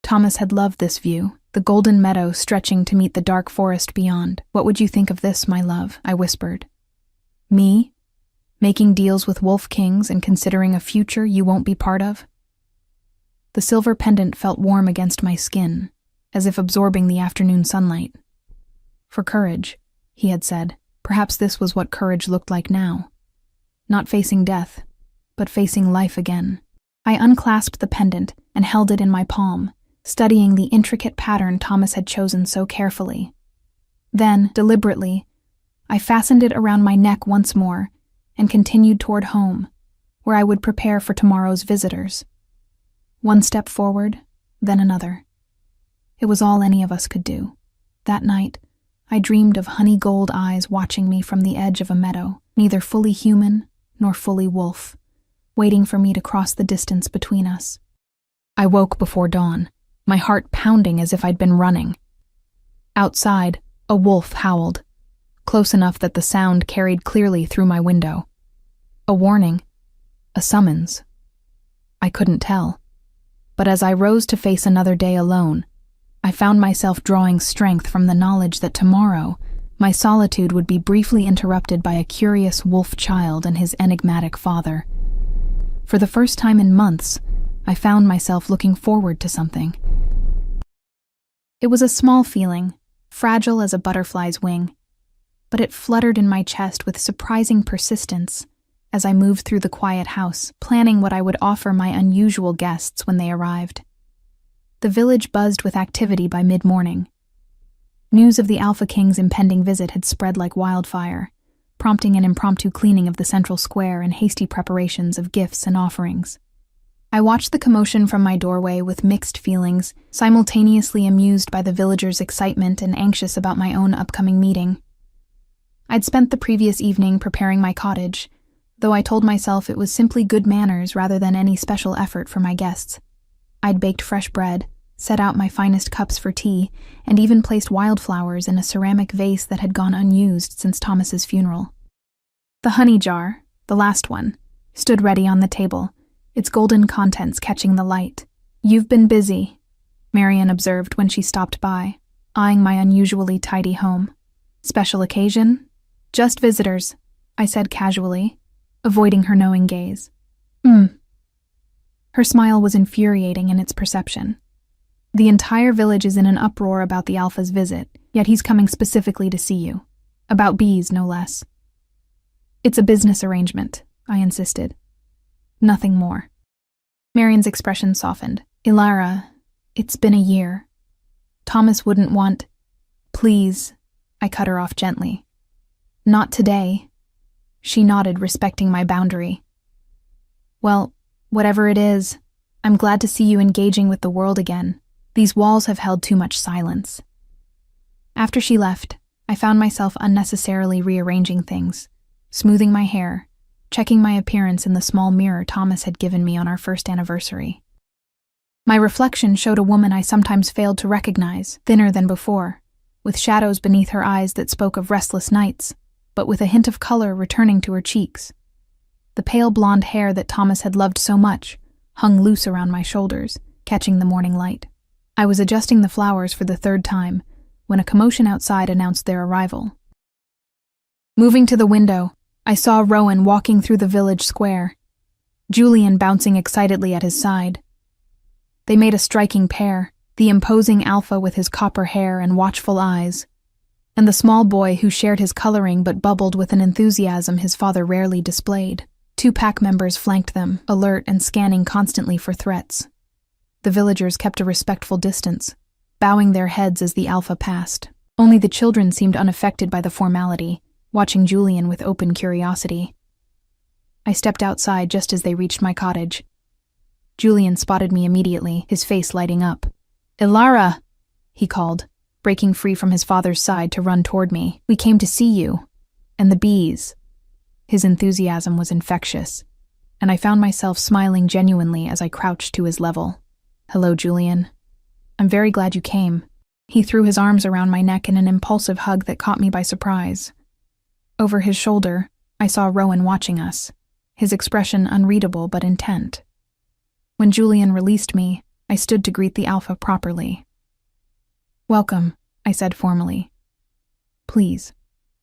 Thomas had loved this view, the golden meadow stretching to meet the dark forest beyond. "What would you think of this, my love?" I whispered. "Me? Making deals with wolf kings and considering a future you won't be part of?" The silver pendant felt warm against my skin, as if absorbing the afternoon sunlight. "For courage," he had said. Perhaps this was what courage looked like now. Not facing death, but facing life again. I unclasped the pendant and held it in my palm, studying the intricate pattern Thomas had chosen so carefully. Then, deliberately, I fastened it around my neck once more and continued toward home, where I would prepare for tomorrow's visitors. One step forward, then another. It was all any of us could do. That night, I dreamed of honey gold eyes watching me from the edge of a meadow, neither fully human nor fully wolf, waiting for me to cross the distance between us. I woke before dawn, my heart pounding as if I'd been running. Outside, a wolf howled, close enough that the sound carried clearly through my window. A warning, a summons. I couldn't tell. But as I rose to face another day alone, I found myself drawing strength from the knowledge that tomorrow, my solitude would be briefly interrupted by a curious wolf child and his enigmatic father. For the first time in months, I found myself looking forward to something. It was a small feeling, fragile as a butterfly's wing, but it fluttered in my chest with surprising persistence as I moved through the quiet house, planning what I would offer my unusual guests when they arrived. The village buzzed with activity by mid-morning. News of the Alpha King's impending visit had spread like wildfire, prompting an impromptu cleaning of the central square and hasty preparations of gifts and offerings. I watched the commotion from my doorway with mixed feelings, simultaneously amused by the villagers' excitement and anxious about my own upcoming meeting. I'd spent the previous evening preparing my cottage, though I told myself it was simply good manners rather than any special effort for my guests. I'd baked fresh bread, set out my finest cups for tea, and even placed wildflowers in a ceramic vase that had gone unused since Thomas's funeral. The honey jar, the last one, stood ready on the table, its golden contents catching the light. "You've been busy," Marian observed when she stopped by, eyeing my unusually tidy home. "Special occasion?" "Just visitors," I said casually, avoiding her knowing gaze. Her smile was infuriating in its perception. "The entire village is in an uproar about the Alpha's visit, yet he's coming specifically to see you. About bees, no less." "It's a business arrangement," I insisted. "Nothing more." Marian's expression softened. "Ilara, it's been a year. Thomas wouldn't want—" "Please," I cut her off gently. "Not today." She nodded, respecting my boundary. "Well, whatever it is, I'm glad to see you engaging with the world again. These walls have held too much silence." After she left, I found myself unnecessarily rearranging things, smoothing my hair, checking my appearance in the small mirror Thomas had given me on our first anniversary. My reflection showed a woman I sometimes failed to recognize, thinner than before, with shadows beneath her eyes that spoke of restless nights, but with a hint of color returning to her cheeks. The pale blonde hair that Thomas had loved so much hung loose around my shoulders, catching the morning light. I was adjusting the flowers for the third time when a commotion outside announced their arrival. Moving to the window, I saw Rowan walking through the village square, Julian bouncing excitedly at his side. They made a striking pair, the imposing alpha with his copper hair and watchful eyes, and the small boy who shared his coloring but bubbled with an enthusiasm his father rarely displayed. 2 pack members flanked them, alert and scanning constantly for threats. The villagers kept a respectful distance, bowing their heads as the alpha passed. Only the children seemed unaffected by the formality, watching Julian with open curiosity. I stepped outside just as they reached my cottage. Julian spotted me immediately, his face lighting up. "Ilara!" he called, breaking free from his father's side to run toward me. "We came to see you. And the bees." His enthusiasm was infectious, and I found myself smiling genuinely as I crouched to his level. "Hello, Julian. I'm very glad you came." He threw his arms around my neck in an impulsive hug that caught me by surprise. Over his shoulder, I saw Rowan watching us, his expression unreadable but intent. When Julian released me, I stood to greet the alpha properly. "Welcome," I said formally. "Please,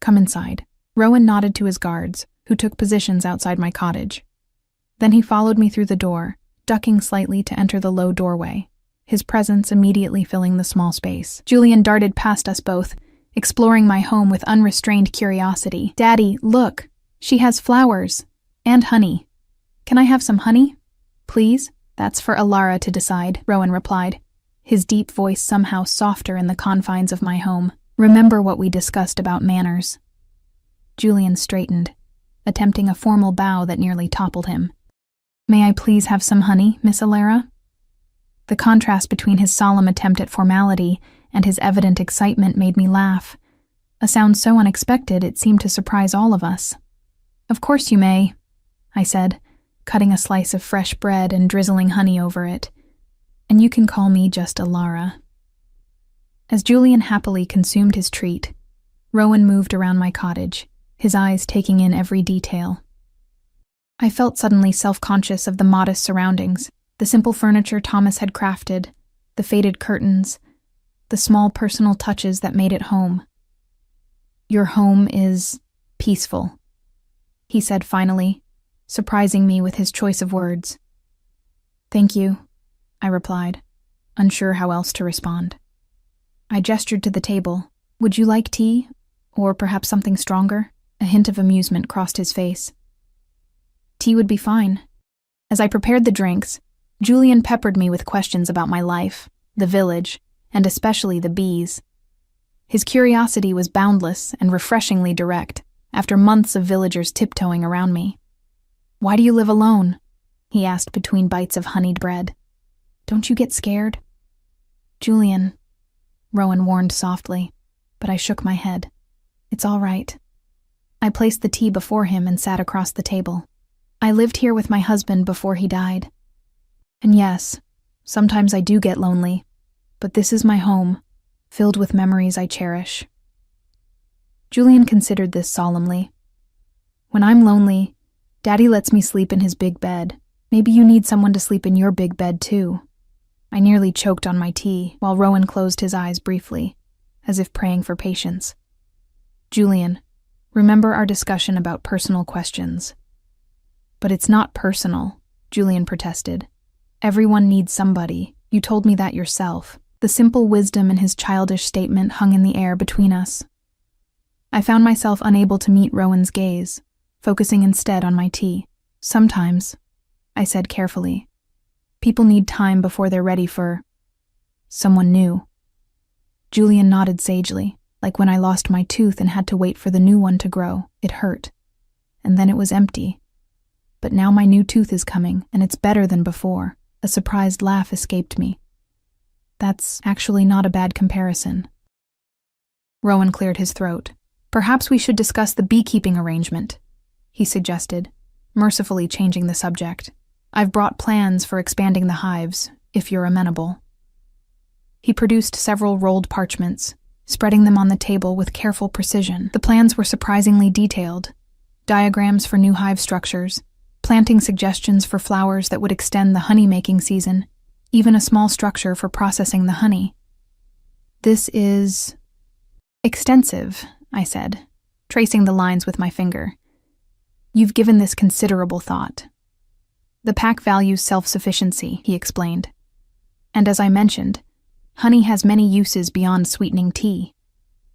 come inside." Rowan nodded to his guards, who took positions outside my cottage. Then he followed me through the door, ducking slightly to enter the low doorway, his presence immediately filling the small space. Julian darted past us both, exploring my home with unrestrained curiosity. "Daddy, look! She has flowers. And honey. Can I have some honey? Please?" "That's for Ilara to decide," Rowan replied, his deep voice somehow softer in the confines of my home. "Remember what we discussed about manners." Julian straightened, attempting a formal bow that nearly toppled him. "May I please have some honey, Miss Ilara?" The contrast between his solemn attempt at formality and his evident excitement made me laugh, a sound so unexpected it seemed to surprise all of us. "Of course you may," I said, cutting a slice of fresh bread and drizzling honey over it. "And you can call me just Ilara." As Julian happily consumed his treat, Rowan moved around my cottage, his eyes taking in every detail. I felt suddenly self-conscious of the modest surroundings, the simple furniture Thomas had crafted, the faded curtains, the small personal touches that made it home. "Your home is peaceful," he said finally, surprising me with his choice of words. "Thank you," I replied, unsure how else to respond. I gestured to the table. "Would you like tea? Or perhaps something stronger?" A hint of amusement crossed his face. "Tea would be fine." As I prepared the drinks, Julian peppered me with questions about my life, the village, and especially the bees. His curiosity was boundless and refreshingly direct, after months of villagers tiptoeing around me. "Why do you live alone?" he asked between bites of honeyed bread. "Don't you get scared?" "Julian," Rowan warned softly, but I shook my head. "It's all right." I placed the tea before him and sat across the table. "I lived here with my husband before he died. And yes, sometimes I do get lonely, but this is my home, filled with memories I cherish." Julian considered this solemnly. "When I'm lonely, Daddy lets me sleep in his big bed. Maybe you need someone to sleep in your big bed too." I nearly choked on my tea while Rowan closed his eyes briefly, as if praying for patience. "Julian, remember our discussion about personal questions." "But it's not personal," Julian protested. "Everyone needs somebody. You told me that yourself." The simple wisdom in his childish statement hung in the air between us. I found myself unable to meet Rowan's gaze, focusing instead on my tea. "Sometimes," I said carefully, "people need time before they're ready for someone new." Julian nodded sagely, like when I lost my tooth and had to wait for the new one to grow. It hurt, and then it was empty. But now my new tooth is coming, and it's better than before. A surprised laugh escaped me. "That's actually not a bad comparison." Rowan cleared his throat. "Perhaps we should discuss the beekeeping arrangement," he suggested, mercifully changing the subject. "I've brought plans for expanding the hives, if you're amenable." He produced several rolled parchments, spreading them on the table with careful precision. The plans were surprisingly detailed. Diagrams for new hive structures, planting suggestions for flowers that would extend the honey-making season, even a small structure for processing the honey. "This is extensive," I said, tracing the lines with my finger. "You've given this considerable thought." "The pack values self-sufficiency," he explained. "And as I mentioned, honey has many uses beyond sweetening tea.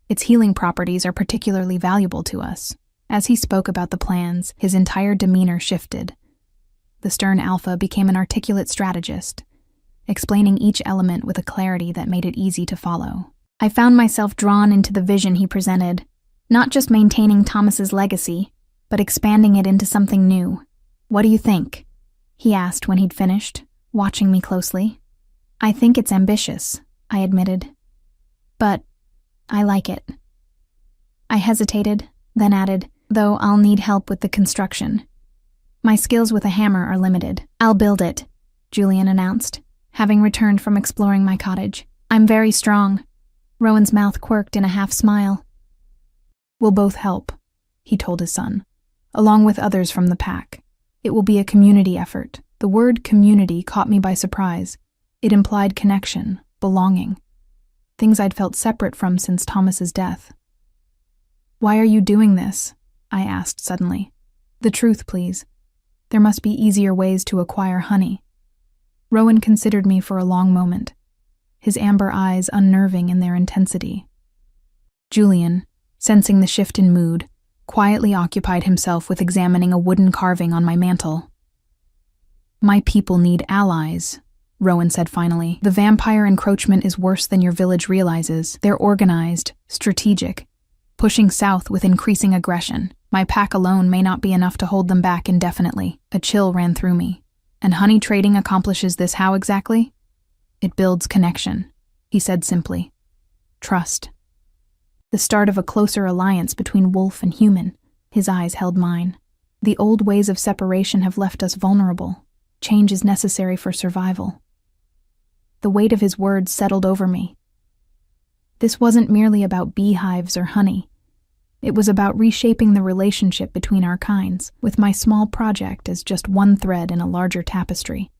Its healing properties are particularly valuable to us." As he spoke about the plans, his entire demeanor shifted. The stern alpha became an articulate strategist, explaining each element with a clarity that made it easy to follow. I found myself drawn into the vision he presented, not just maintaining Thomas's legacy, but expanding it into something new. "What do you think?" he asked when he'd finished, watching me closely. "I think it's ambitious," I admitted. "But I like it." I hesitated, then added, "Though I'll need help with the construction. My skills with a hammer are limited." "I'll build it," Julian announced, having returned from exploring my cottage. "I'm very strong." Rowan's mouth quirked in a half-smile. "We'll both help," he told his son, "along with others from the pack. It will be a community effort." The word community caught me by surprise. It implied connection, belonging, things I'd felt separate from since Thomas's death. "Why are you doing this?" I asked suddenly. "The truth, please. There must be easier ways to acquire honey." Rowan considered me for a long moment, his amber eyes unnerving in their intensity. Julian, sensing the shift in mood, quietly occupied himself with examining a wooden carving on my mantel. "My people need allies," Rowan said finally. "The vampire encroachment is worse than your village realizes. They're organized, strategic, pushing south with increasing aggression. My pack alone may not be enough to hold them back indefinitely." A chill ran through me. "And honey trading accomplishes this how exactly?" "It builds connection," he said simply. "Trust. The start of a closer alliance between wolf and human." His eyes held mine. "The old ways of separation have left us vulnerable. Change is necessary for survival." The weight of his words settled over me. This wasn't merely about beehives or honey. It was about reshaping the relationship between our kinds, with my small project as just one thread in a larger tapestry.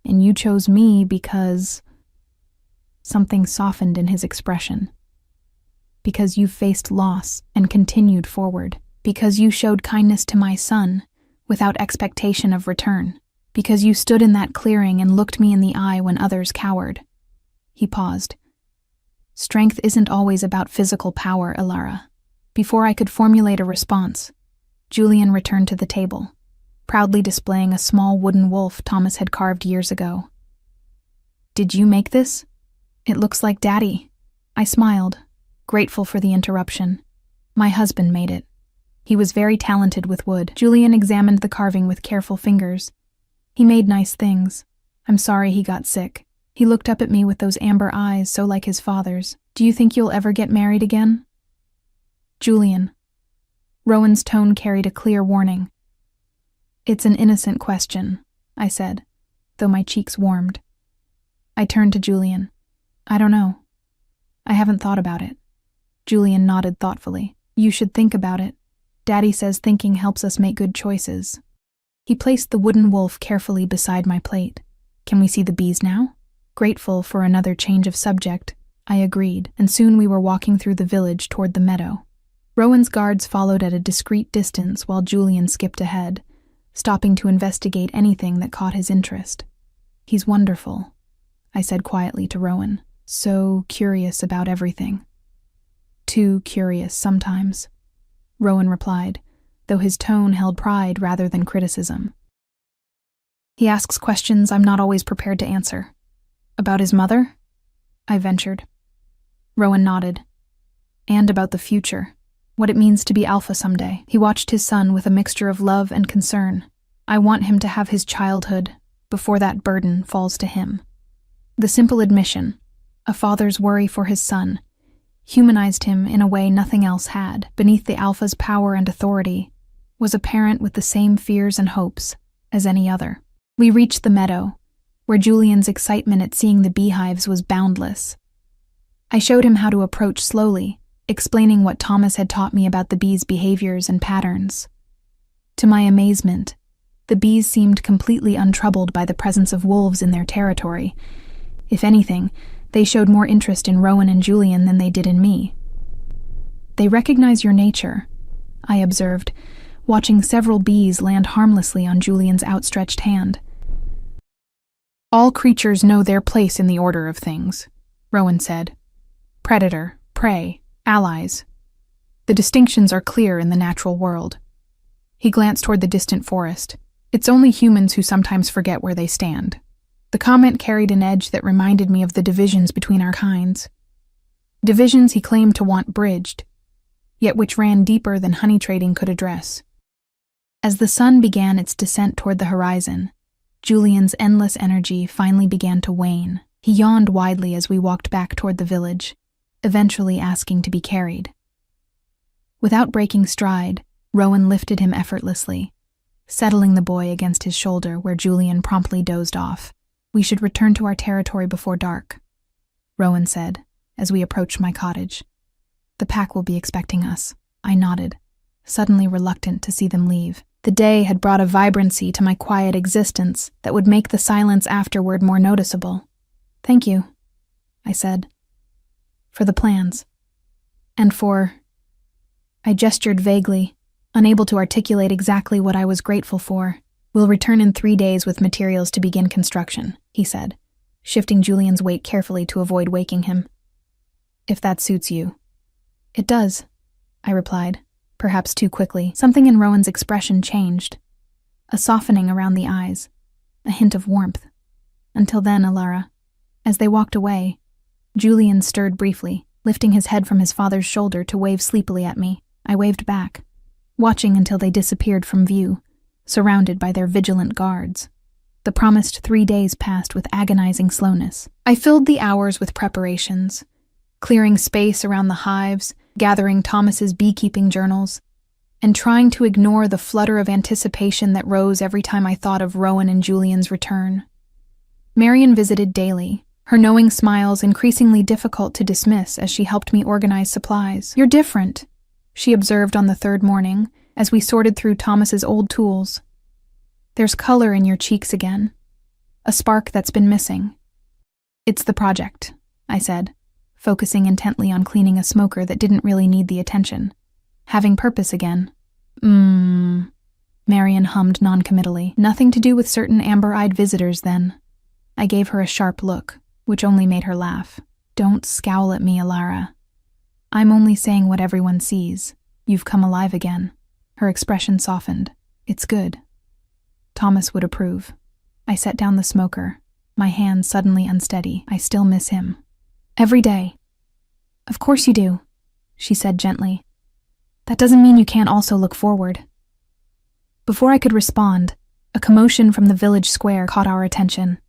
"And you chose me because..." Something softened in his expression. "Because you faced loss and continued forward. Because you showed kindness to my son, without expectation of return. Because you stood in that clearing and looked me in the eye when others cowered." He paused. "Strength isn't always about physical power, Ilara." Before I could formulate a response, Julian returned to the table, proudly displaying a small wooden wolf Thomas had carved years ago. "Did you make this?" "It looks like Daddy." I smiled, grateful for the interruption. "My husband made it. He was very talented with wood." Julian examined the carving with careful fingers. "He made nice things. I'm sorry he got sick." He looked up at me with those amber eyes so like his father's. "Do you think you'll ever get married again?" "Julian." Rowan's tone carried a clear warning. "It's an innocent question," I said, though my cheeks warmed. I turned to Julian. "I don't know. I haven't thought about it." Julian nodded thoughtfully. "You should think about it. Daddy says thinking helps us make good choices." He placed the wooden wolf carefully beside my plate. "Can we see the bees now?" Grateful for another change of subject, I agreed, and soon we were walking through the village toward the meadow. Rowan's guards followed at a discreet distance while Julian skipped ahead, stopping to investigate anything that caught his interest. "He's wonderful," I said quietly to Rowan. "So curious about everything." "Too curious sometimes," Rowan replied, though his tone held pride rather than criticism. "He asks questions I'm not always prepared to answer." "About his mother?" I ventured. Rowan nodded. "And about the future. What it means to be alpha someday." He watched his son with a mixture of love and concern. "I want him to have his childhood before that burden falls to him." The simple admission, a father's worry for his son, humanized him in a way nothing else had. Beneath the alpha's power and authority was a parent with the same fears and hopes as any other. We reached the meadow, where Julian's excitement at seeing the beehives was boundless. I showed him how to approach slowly, explaining what Thomas had taught me about the bees' behaviors and patterns. To my amazement, the bees seemed completely untroubled by the presence of wolves in their territory. If anything, they showed more interest in Rowan and Julian than they did in me. "They recognize your nature," I observed, watching several bees land harmlessly on Julian's outstretched hand. "All creatures know their place in the order of things," Rowan said. "Predator, prey, allies. The distinctions are clear in the natural world." He glanced toward the distant forest. "It's only humans who sometimes forget where they stand." The comment carried an edge that reminded me of the divisions between our kinds. Divisions he claimed to want bridged, yet which ran deeper than honey trading could address. As the sun began its descent toward the horizon, Julian's endless energy finally began to wane. He yawned widely as we walked back toward the village, eventually asking to be carried. Without breaking stride, Rowan lifted him effortlessly, settling the boy against his shoulder where Julian promptly dozed off. "We should return to our territory before dark," Rowan said, as we approached my cottage. "The pack will be expecting us." I nodded, suddenly reluctant to see them leave. The day had brought a vibrancy to my quiet existence that would make the silence afterward more noticeable. "Thank you," I said, "for the plans. And for—" I gestured vaguely, unable to articulate exactly what I was grateful for. "We'll return in 3 days with materials to begin construction," he said, shifting Julian's weight carefully to avoid waking him. "If that suits you." "It does," I replied, perhaps too quickly. Something in Rowan's expression changed. A softening around the eyes, a hint of warmth. "Until then, Alara." As they walked away, Julian stirred briefly, lifting his head from his father's shoulder to wave sleepily at me. I waved back, watching until they disappeared from view, surrounded by their vigilant guards. The promised 3 days passed with agonizing slowness. I filled the hours with preparations, clearing space around the hives, gathering Thomas's beekeeping journals, and trying to ignore the flutter of anticipation that rose every time I thought of Rowan and Julian's return. Marion visited daily, her knowing smiles increasingly difficult to dismiss as she helped me organize supplies. "You're different," she observed on the 3rd morning, as we sorted through Thomas's old tools. "There's color in your cheeks again, a spark that's been missing." "It's the project," I said, focusing intently on cleaning a smoker that didn't really need the attention. "Having purpose again." Marion hummed noncommittally. "Nothing to do with certain amber-eyed visitors, then." I gave her a sharp look, which only made her laugh. "Don't scowl at me, Alara. I'm only saying what everyone sees. You've come alive again." Her expression softened. "It's good." Thomas would approve. I set down the smoker, my hands suddenly unsteady. "I still miss him. Every day." "Of course you do," she said gently. "That doesn't mean you can't also look forward." Before I could respond, a commotion from the village square caught our attention.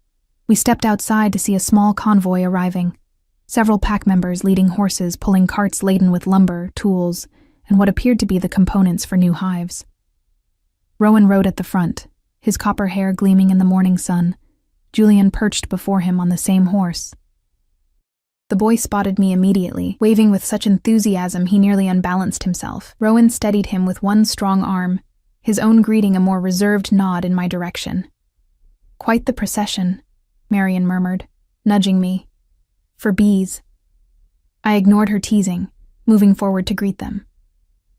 We stepped outside to see a small convoy arriving, several pack members leading horses pulling carts laden with lumber, tools, and what appeared to be the components for new hives. Rowan rode at the front, his copper hair gleaming in the morning sun, Julian perched before him on the same horse. The boy spotted me immediately, waving with such enthusiasm he nearly unbalanced himself. Rowan steadied him with one strong arm, his own greeting a more reserved nod in my direction. "Quite the procession," Marion murmured, nudging me. "For bees." I ignored her teasing, moving forward to greet them.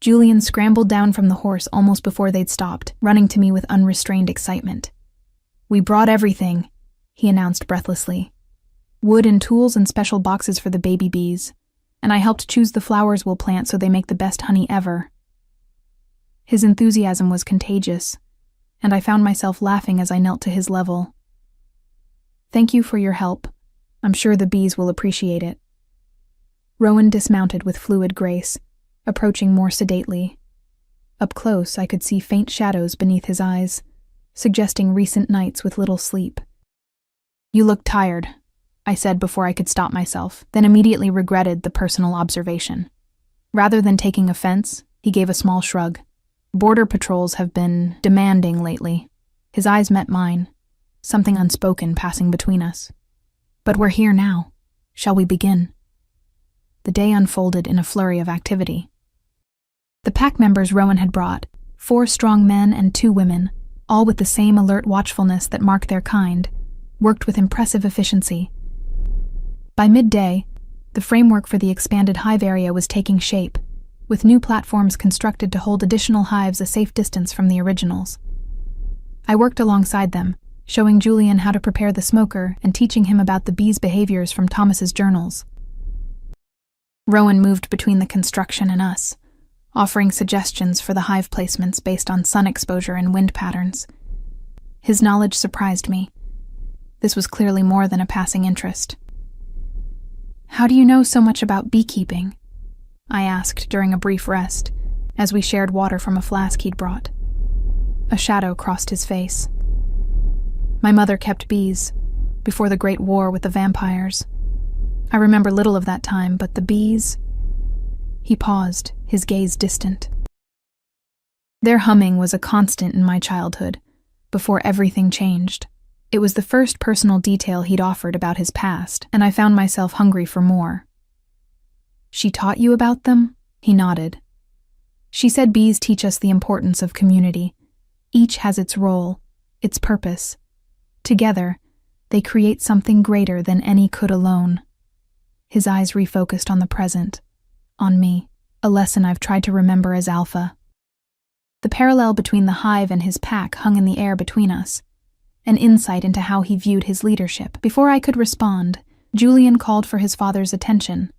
Julian scrambled down from the horse almost before they'd stopped, running to me with unrestrained excitement. "We brought everything," he announced breathlessly. "Wood and tools and special boxes for the baby bees, and I helped choose the flowers we'll plant so they make the best honey ever." His enthusiasm was contagious, and I found myself laughing as I knelt to his level. "Thank you for your help. I'm sure the bees will appreciate it." Rowan dismounted with fluid grace, approaching more sedately. Up close, I could see faint shadows beneath his eyes, suggesting recent nights with little sleep. "You look tired," I said before I could stop myself, then immediately regretted the personal observation. Rather than taking offense, he gave a small shrug. Border patrols have been demanding lately. His eyes met mine, something unspoken passing between us. But we're here now. Shall we begin? The day unfolded in a flurry of activity. The pack members Rowan had brought, 4 strong men and 2 women, all with the same alert watchfulness that marked their kind, worked with impressive efficiency. By midday, the framework for the expanded hive area was taking shape, with new platforms constructed to hold additional hives a safe distance from the originals. I worked alongside them, showing Julian how to prepare the smoker and teaching him about the bees' behaviors from Thomas's journals. Rowan moved between the construction and us, offering suggestions for the hive placements based on sun exposure and wind patterns. His knowledge surprised me. This was clearly more than a passing interest. "How do you know so much about beekeeping?" I asked during a brief rest, as we shared water from a flask he'd brought. A shadow crossed his face. "My mother kept bees, before the Great War with the vampires. I remember little of that time, but the bees..." He paused, his gaze distant. Their humming was a constant in my childhood, before everything changed. It was the first personal detail he'd offered about his past, and I found myself hungry for more. "She taught you about them?" He nodded. "She said bees teach us the importance of community. Each has its role, its purpose. Together, they create something greater than any could alone." His eyes refocused on the present, on me, a lesson I've tried to remember as Alpha. The parallel between the hive and his pack hung in the air between us, an insight into how he viewed his leadership. Before I could respond, Julian called for his father's attention,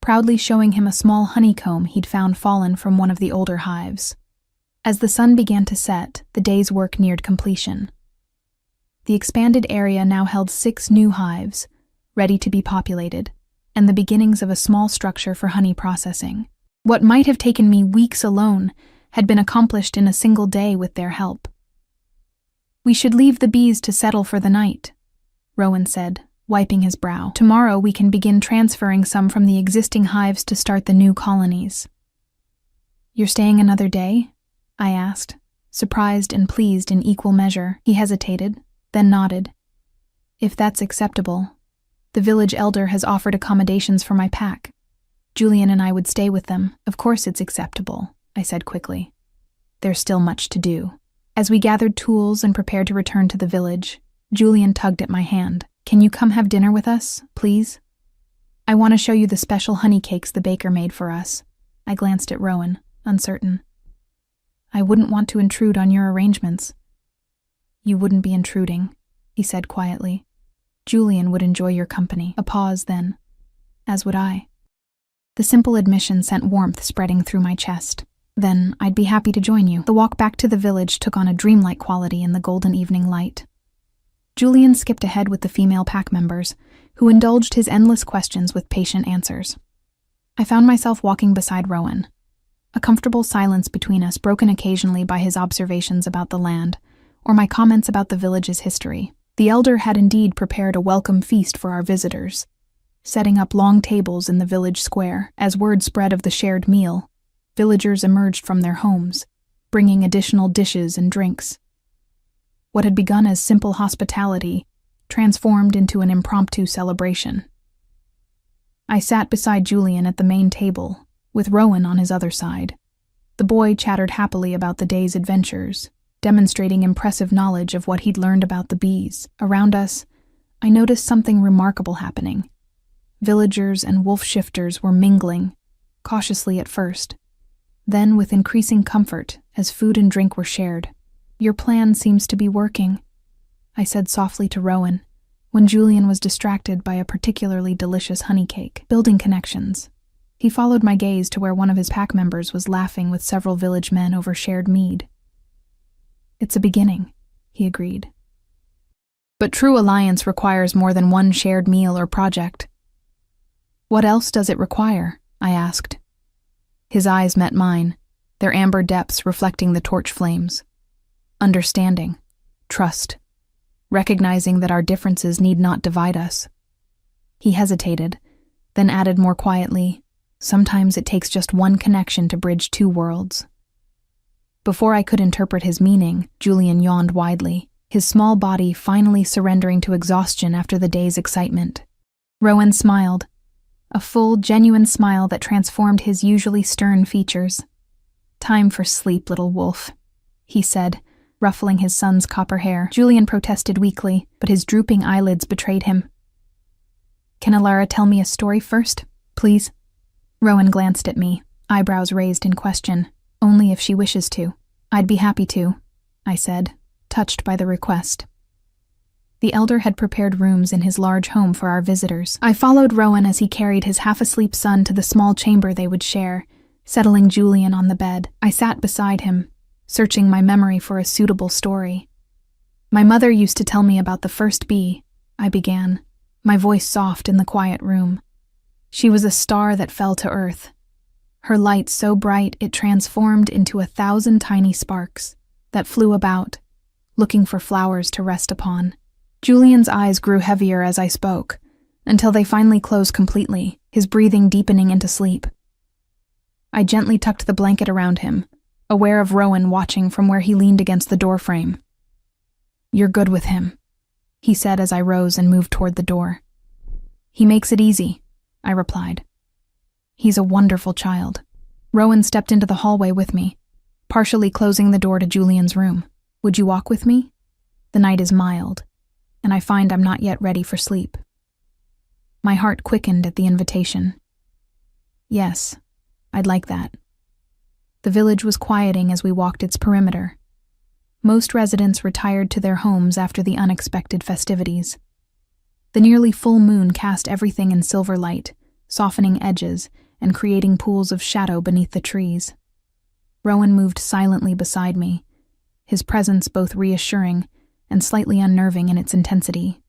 proudly showing him a small honeycomb he'd found fallen from one of the older hives. As the sun began to set, the day's work neared completion. The expanded area now held 6 new hives, ready to be populated, and the beginnings of a small structure for honey processing. What might have taken me weeks alone had been accomplished in a single day with their help. "We should leave the bees to settle for the night," Rowan said, wiping his brow. "Tomorrow we can begin transferring some from the existing hives to start the new colonies." "You're staying another day?" I asked, surprised and pleased in equal measure. He hesitated, then nodded. "If that's acceptable. The village elder has offered accommodations for my pack. Julian and I would stay with them." "Of course it's acceptable," I said quickly. "There's still much to do." As we gathered tools and prepared to return to the village, Julian tugged at my hand. "Can you come have dinner with us, please? I want to show you the special honey cakes the baker made for us." I glanced at Rowan, uncertain. "I wouldn't want to intrude on your arrangements." "You wouldn't be intruding," he said quietly. "Julian would enjoy your company." A pause then. "As would I." The simple admission sent warmth spreading through my chest. "Then I'd be happy to join you." The walk back to the village took on a dreamlike quality in the golden evening light. Julian skipped ahead with the female pack members, who indulged his endless questions with patient answers. I found myself walking beside Rowan, a comfortable silence between us broken occasionally by his observations about the land, or my comments about the village's history. The elder had indeed prepared a welcome feast for our visitors, setting up long tables in the village square. As word spread of the shared meal, villagers emerged from their homes, bringing additional dishes and drinks. What had begun as simple hospitality transformed into an impromptu celebration. I sat beside Julian at the main table, with Rowan on his other side. The boy chattered happily about the day's adventures, demonstrating impressive knowledge of what he'd learned about the bees. Around us, I noticed something remarkable happening. Villagers and wolf shifters were mingling, cautiously at first, then with increasing comfort as food and drink were shared. "Your plan seems to be working," I said softly to Rowan, when Julian was distracted by a particularly delicious honey cake. "Building connections." He followed my gaze to where one of his pack members was laughing with several village men over shared mead. "It's a beginning," he agreed. "But true alliance requires more than one shared meal or project." "What else does it require?" I asked. His eyes met mine, their amber depths reflecting the torch flames. "Understanding, trust, recognizing that our differences need not divide us." He hesitated, then added more quietly, "Sometimes it takes just one connection to bridge 2 worlds." Before I could interpret his meaning, Julian yawned widely, his small body finally surrendering to exhaustion after the day's excitement. Rowan smiled, a full, genuine smile that transformed his usually stern features. "Time for sleep, little wolf," he said, ruffling his son's copper hair. Julian protested weakly, but his drooping eyelids betrayed him. "Can Alara tell me a story first, please?" Rowan glanced at me, eyebrows raised in question. "Only if she wishes to." "I'd be happy to," I said, touched by the request. The elder had prepared rooms in his large home for our visitors. I followed Rowan as he carried his half-asleep son to the small chamber they would share, settling Julian on the bed. I sat beside him, searching my memory for a suitable story. "My mother used to tell me about the first bee," I began, my voice soft in the quiet room. "She was a star that fell to earth. Her light so bright it transformed into 1,000 tiny sparks that flew about, looking for flowers to rest upon." Julian's eyes grew heavier as I spoke, until they finally closed completely, his breathing deepening into sleep. I gently tucked the blanket around him, aware of Rowan watching from where he leaned against the doorframe. "You're good with him," he said as I rose and moved toward the door. "He makes it easy," I replied. "He's a wonderful child." Rowan stepped into the hallway with me, partially closing the door to Julian's room. "Would you walk with me? The night is mild, and I find I'm not yet ready for sleep." My heart quickened at the invitation. Yes, I'd like that. The village was quieting as we walked its perimeter. Most residents retired to their homes after the unexpected festivities. The nearly full moon cast everything in silver light, softening edges and creating pools of shadow beneath the trees. Rowan moved silently beside me, his presence both reassuring and slightly unnerving in its intensity.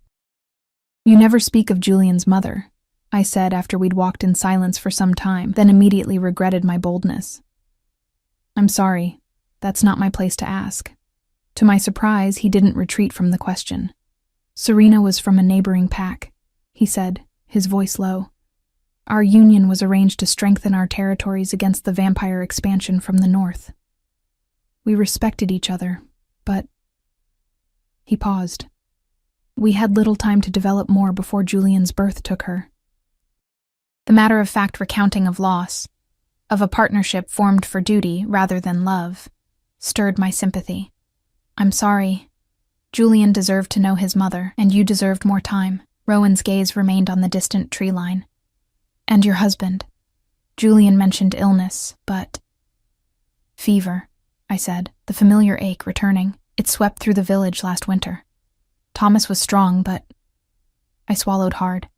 "You never speak of Julian's mother," I said after we'd walked in silence for some time, then immediately regretted my boldness. "I'm sorry, that's not my place to ask." To my surprise, he didn't retreat from the question. "Serena was from a neighboring pack," he said, his voice low. "Our union was arranged to strengthen our territories against the vampire expansion from the north. We respected each other, but..." He paused. "We had little time to develop more before Julian's birth took her." The matter-of-fact recounting of loss, of a partnership formed for duty rather than love, stirred my sympathy. "I'm sorry. Julian deserved to know his mother, and you deserved more time." Rowan's gaze remained on the distant tree line. "And your husband. Julian mentioned illness, but..." "Fever," I said, the familiar ache returning. "It swept through the village last winter. Thomas was strong, but..." I swallowed hard.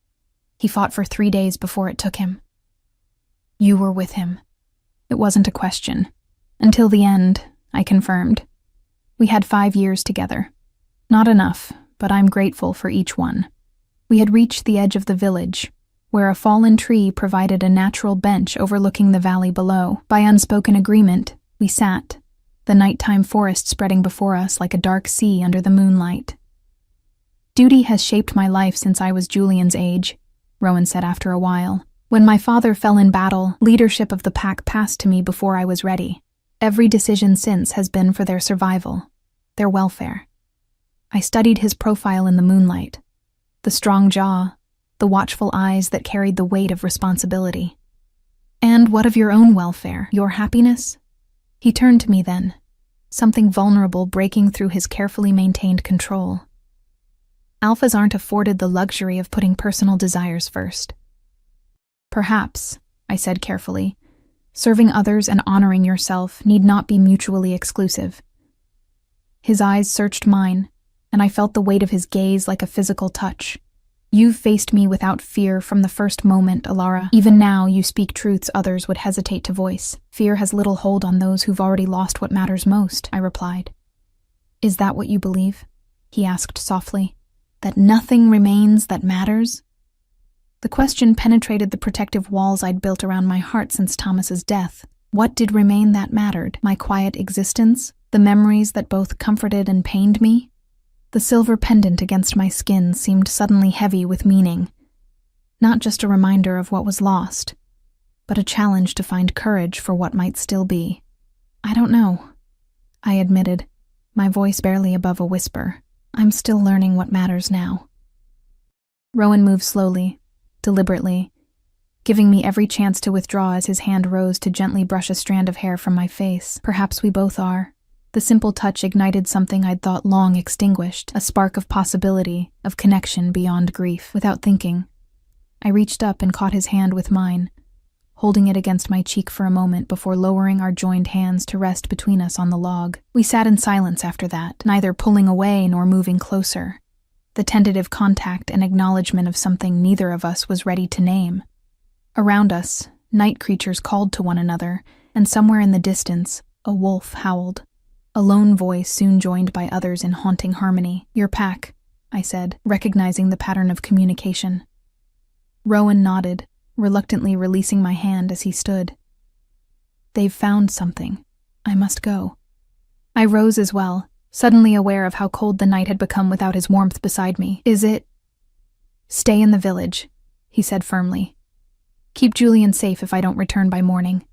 "He fought for 3 days before it took him." "You were with him." It wasn't a question. "Until the end," I confirmed. "We had 5 years together. Not enough, but I'm grateful for each one." We had reached the edge of the village, where a fallen tree provided a natural bench overlooking the valley below. By unspoken agreement, we sat, the nighttime forest spreading before us like a dark sea under the moonlight. "Duty has shaped my life since I was Julian's age," Rowan said after a while. "When my father fell in battle, leadership of the pack passed to me before I was ready. Every decision since has been for their survival, their welfare." I studied his profile in the moonlight. The strong jaw, the watchful eyes that carried the weight of responsibility. "And what of your own welfare, your happiness?" He turned to me then, something vulnerable breaking through his carefully maintained control. "Alphas aren't afforded the luxury of putting personal desires first." "Perhaps," I said carefully, "serving others and honoring yourself need not be mutually exclusive." His eyes searched mine, and I felt the weight of his gaze like a physical touch. "You've faced me without fear from the first moment, Alara. Even now you speak truths others would hesitate to voice. Fear has little hold on those who've already lost what matters most," I replied. "Is that what you believe?" he asked softly. "That nothing remains that matters?" The question penetrated the protective walls I'd built around my heart since Thomas's death. What did remain that mattered? My quiet existence? The memories that both comforted and pained me? The silver pendant against my skin seemed suddenly heavy with meaning. Not just a reminder of what was lost, but a challenge to find courage for what might still be. "I don't know," I admitted, my voice barely above a whisper. I'm still learning what matters now. Rowan moved slowly, deliberately, giving me every chance to withdraw as his hand rose to gently brush a strand of hair from my face. Perhaps we both are. The simple touch ignited something I'd thought long extinguished, a spark of possibility, of connection beyond grief. Without thinking, I reached up and caught his hand with mine, holding it against my cheek for a moment before lowering our joined hands to rest between us on the log. We sat in silence after that, neither pulling away nor moving closer, the tentative contact and acknowledgement of something neither of us was ready to name. Around us, night creatures called to one another, and somewhere in the distance, a wolf howled. A lone voice soon joined by others in haunting harmony. Your pack, I said, recognizing the pattern of communication. Rowan nodded, reluctantly releasing my hand as he stood. They've found something. I must go. I rose as well, suddenly aware of how cold the night had become without his warmth beside me. Is it? Stay in the village, he said firmly. Keep Julian safe if I don't return by morning.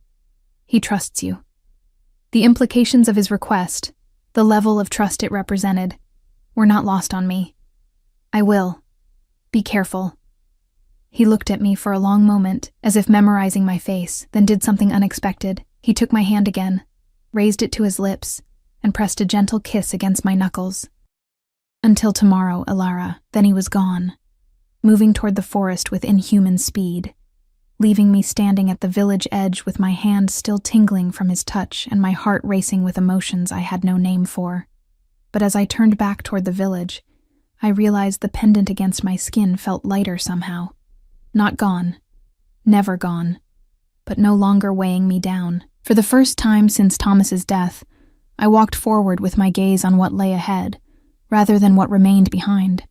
He trusts you. The implications of his request, the level of trust it represented, were not lost on me. I will. Be careful. He looked at me for a long moment, as if memorizing my face, then did something unexpected. He took my hand again, raised it to his lips, and pressed a gentle kiss against my knuckles. Until tomorrow, Elara. Then he was gone, moving toward the forest with inhuman speed, leaving me standing at the village edge with my hand still tingling from his touch and my heart racing with emotions I had no name for. But as I turned back toward the village, I realized the pendant against my skin felt lighter somehow. Not gone. Never gone. But no longer weighing me down. For the first time since Thomas's death, I walked forward with my gaze on what lay ahead, rather than what remained behind.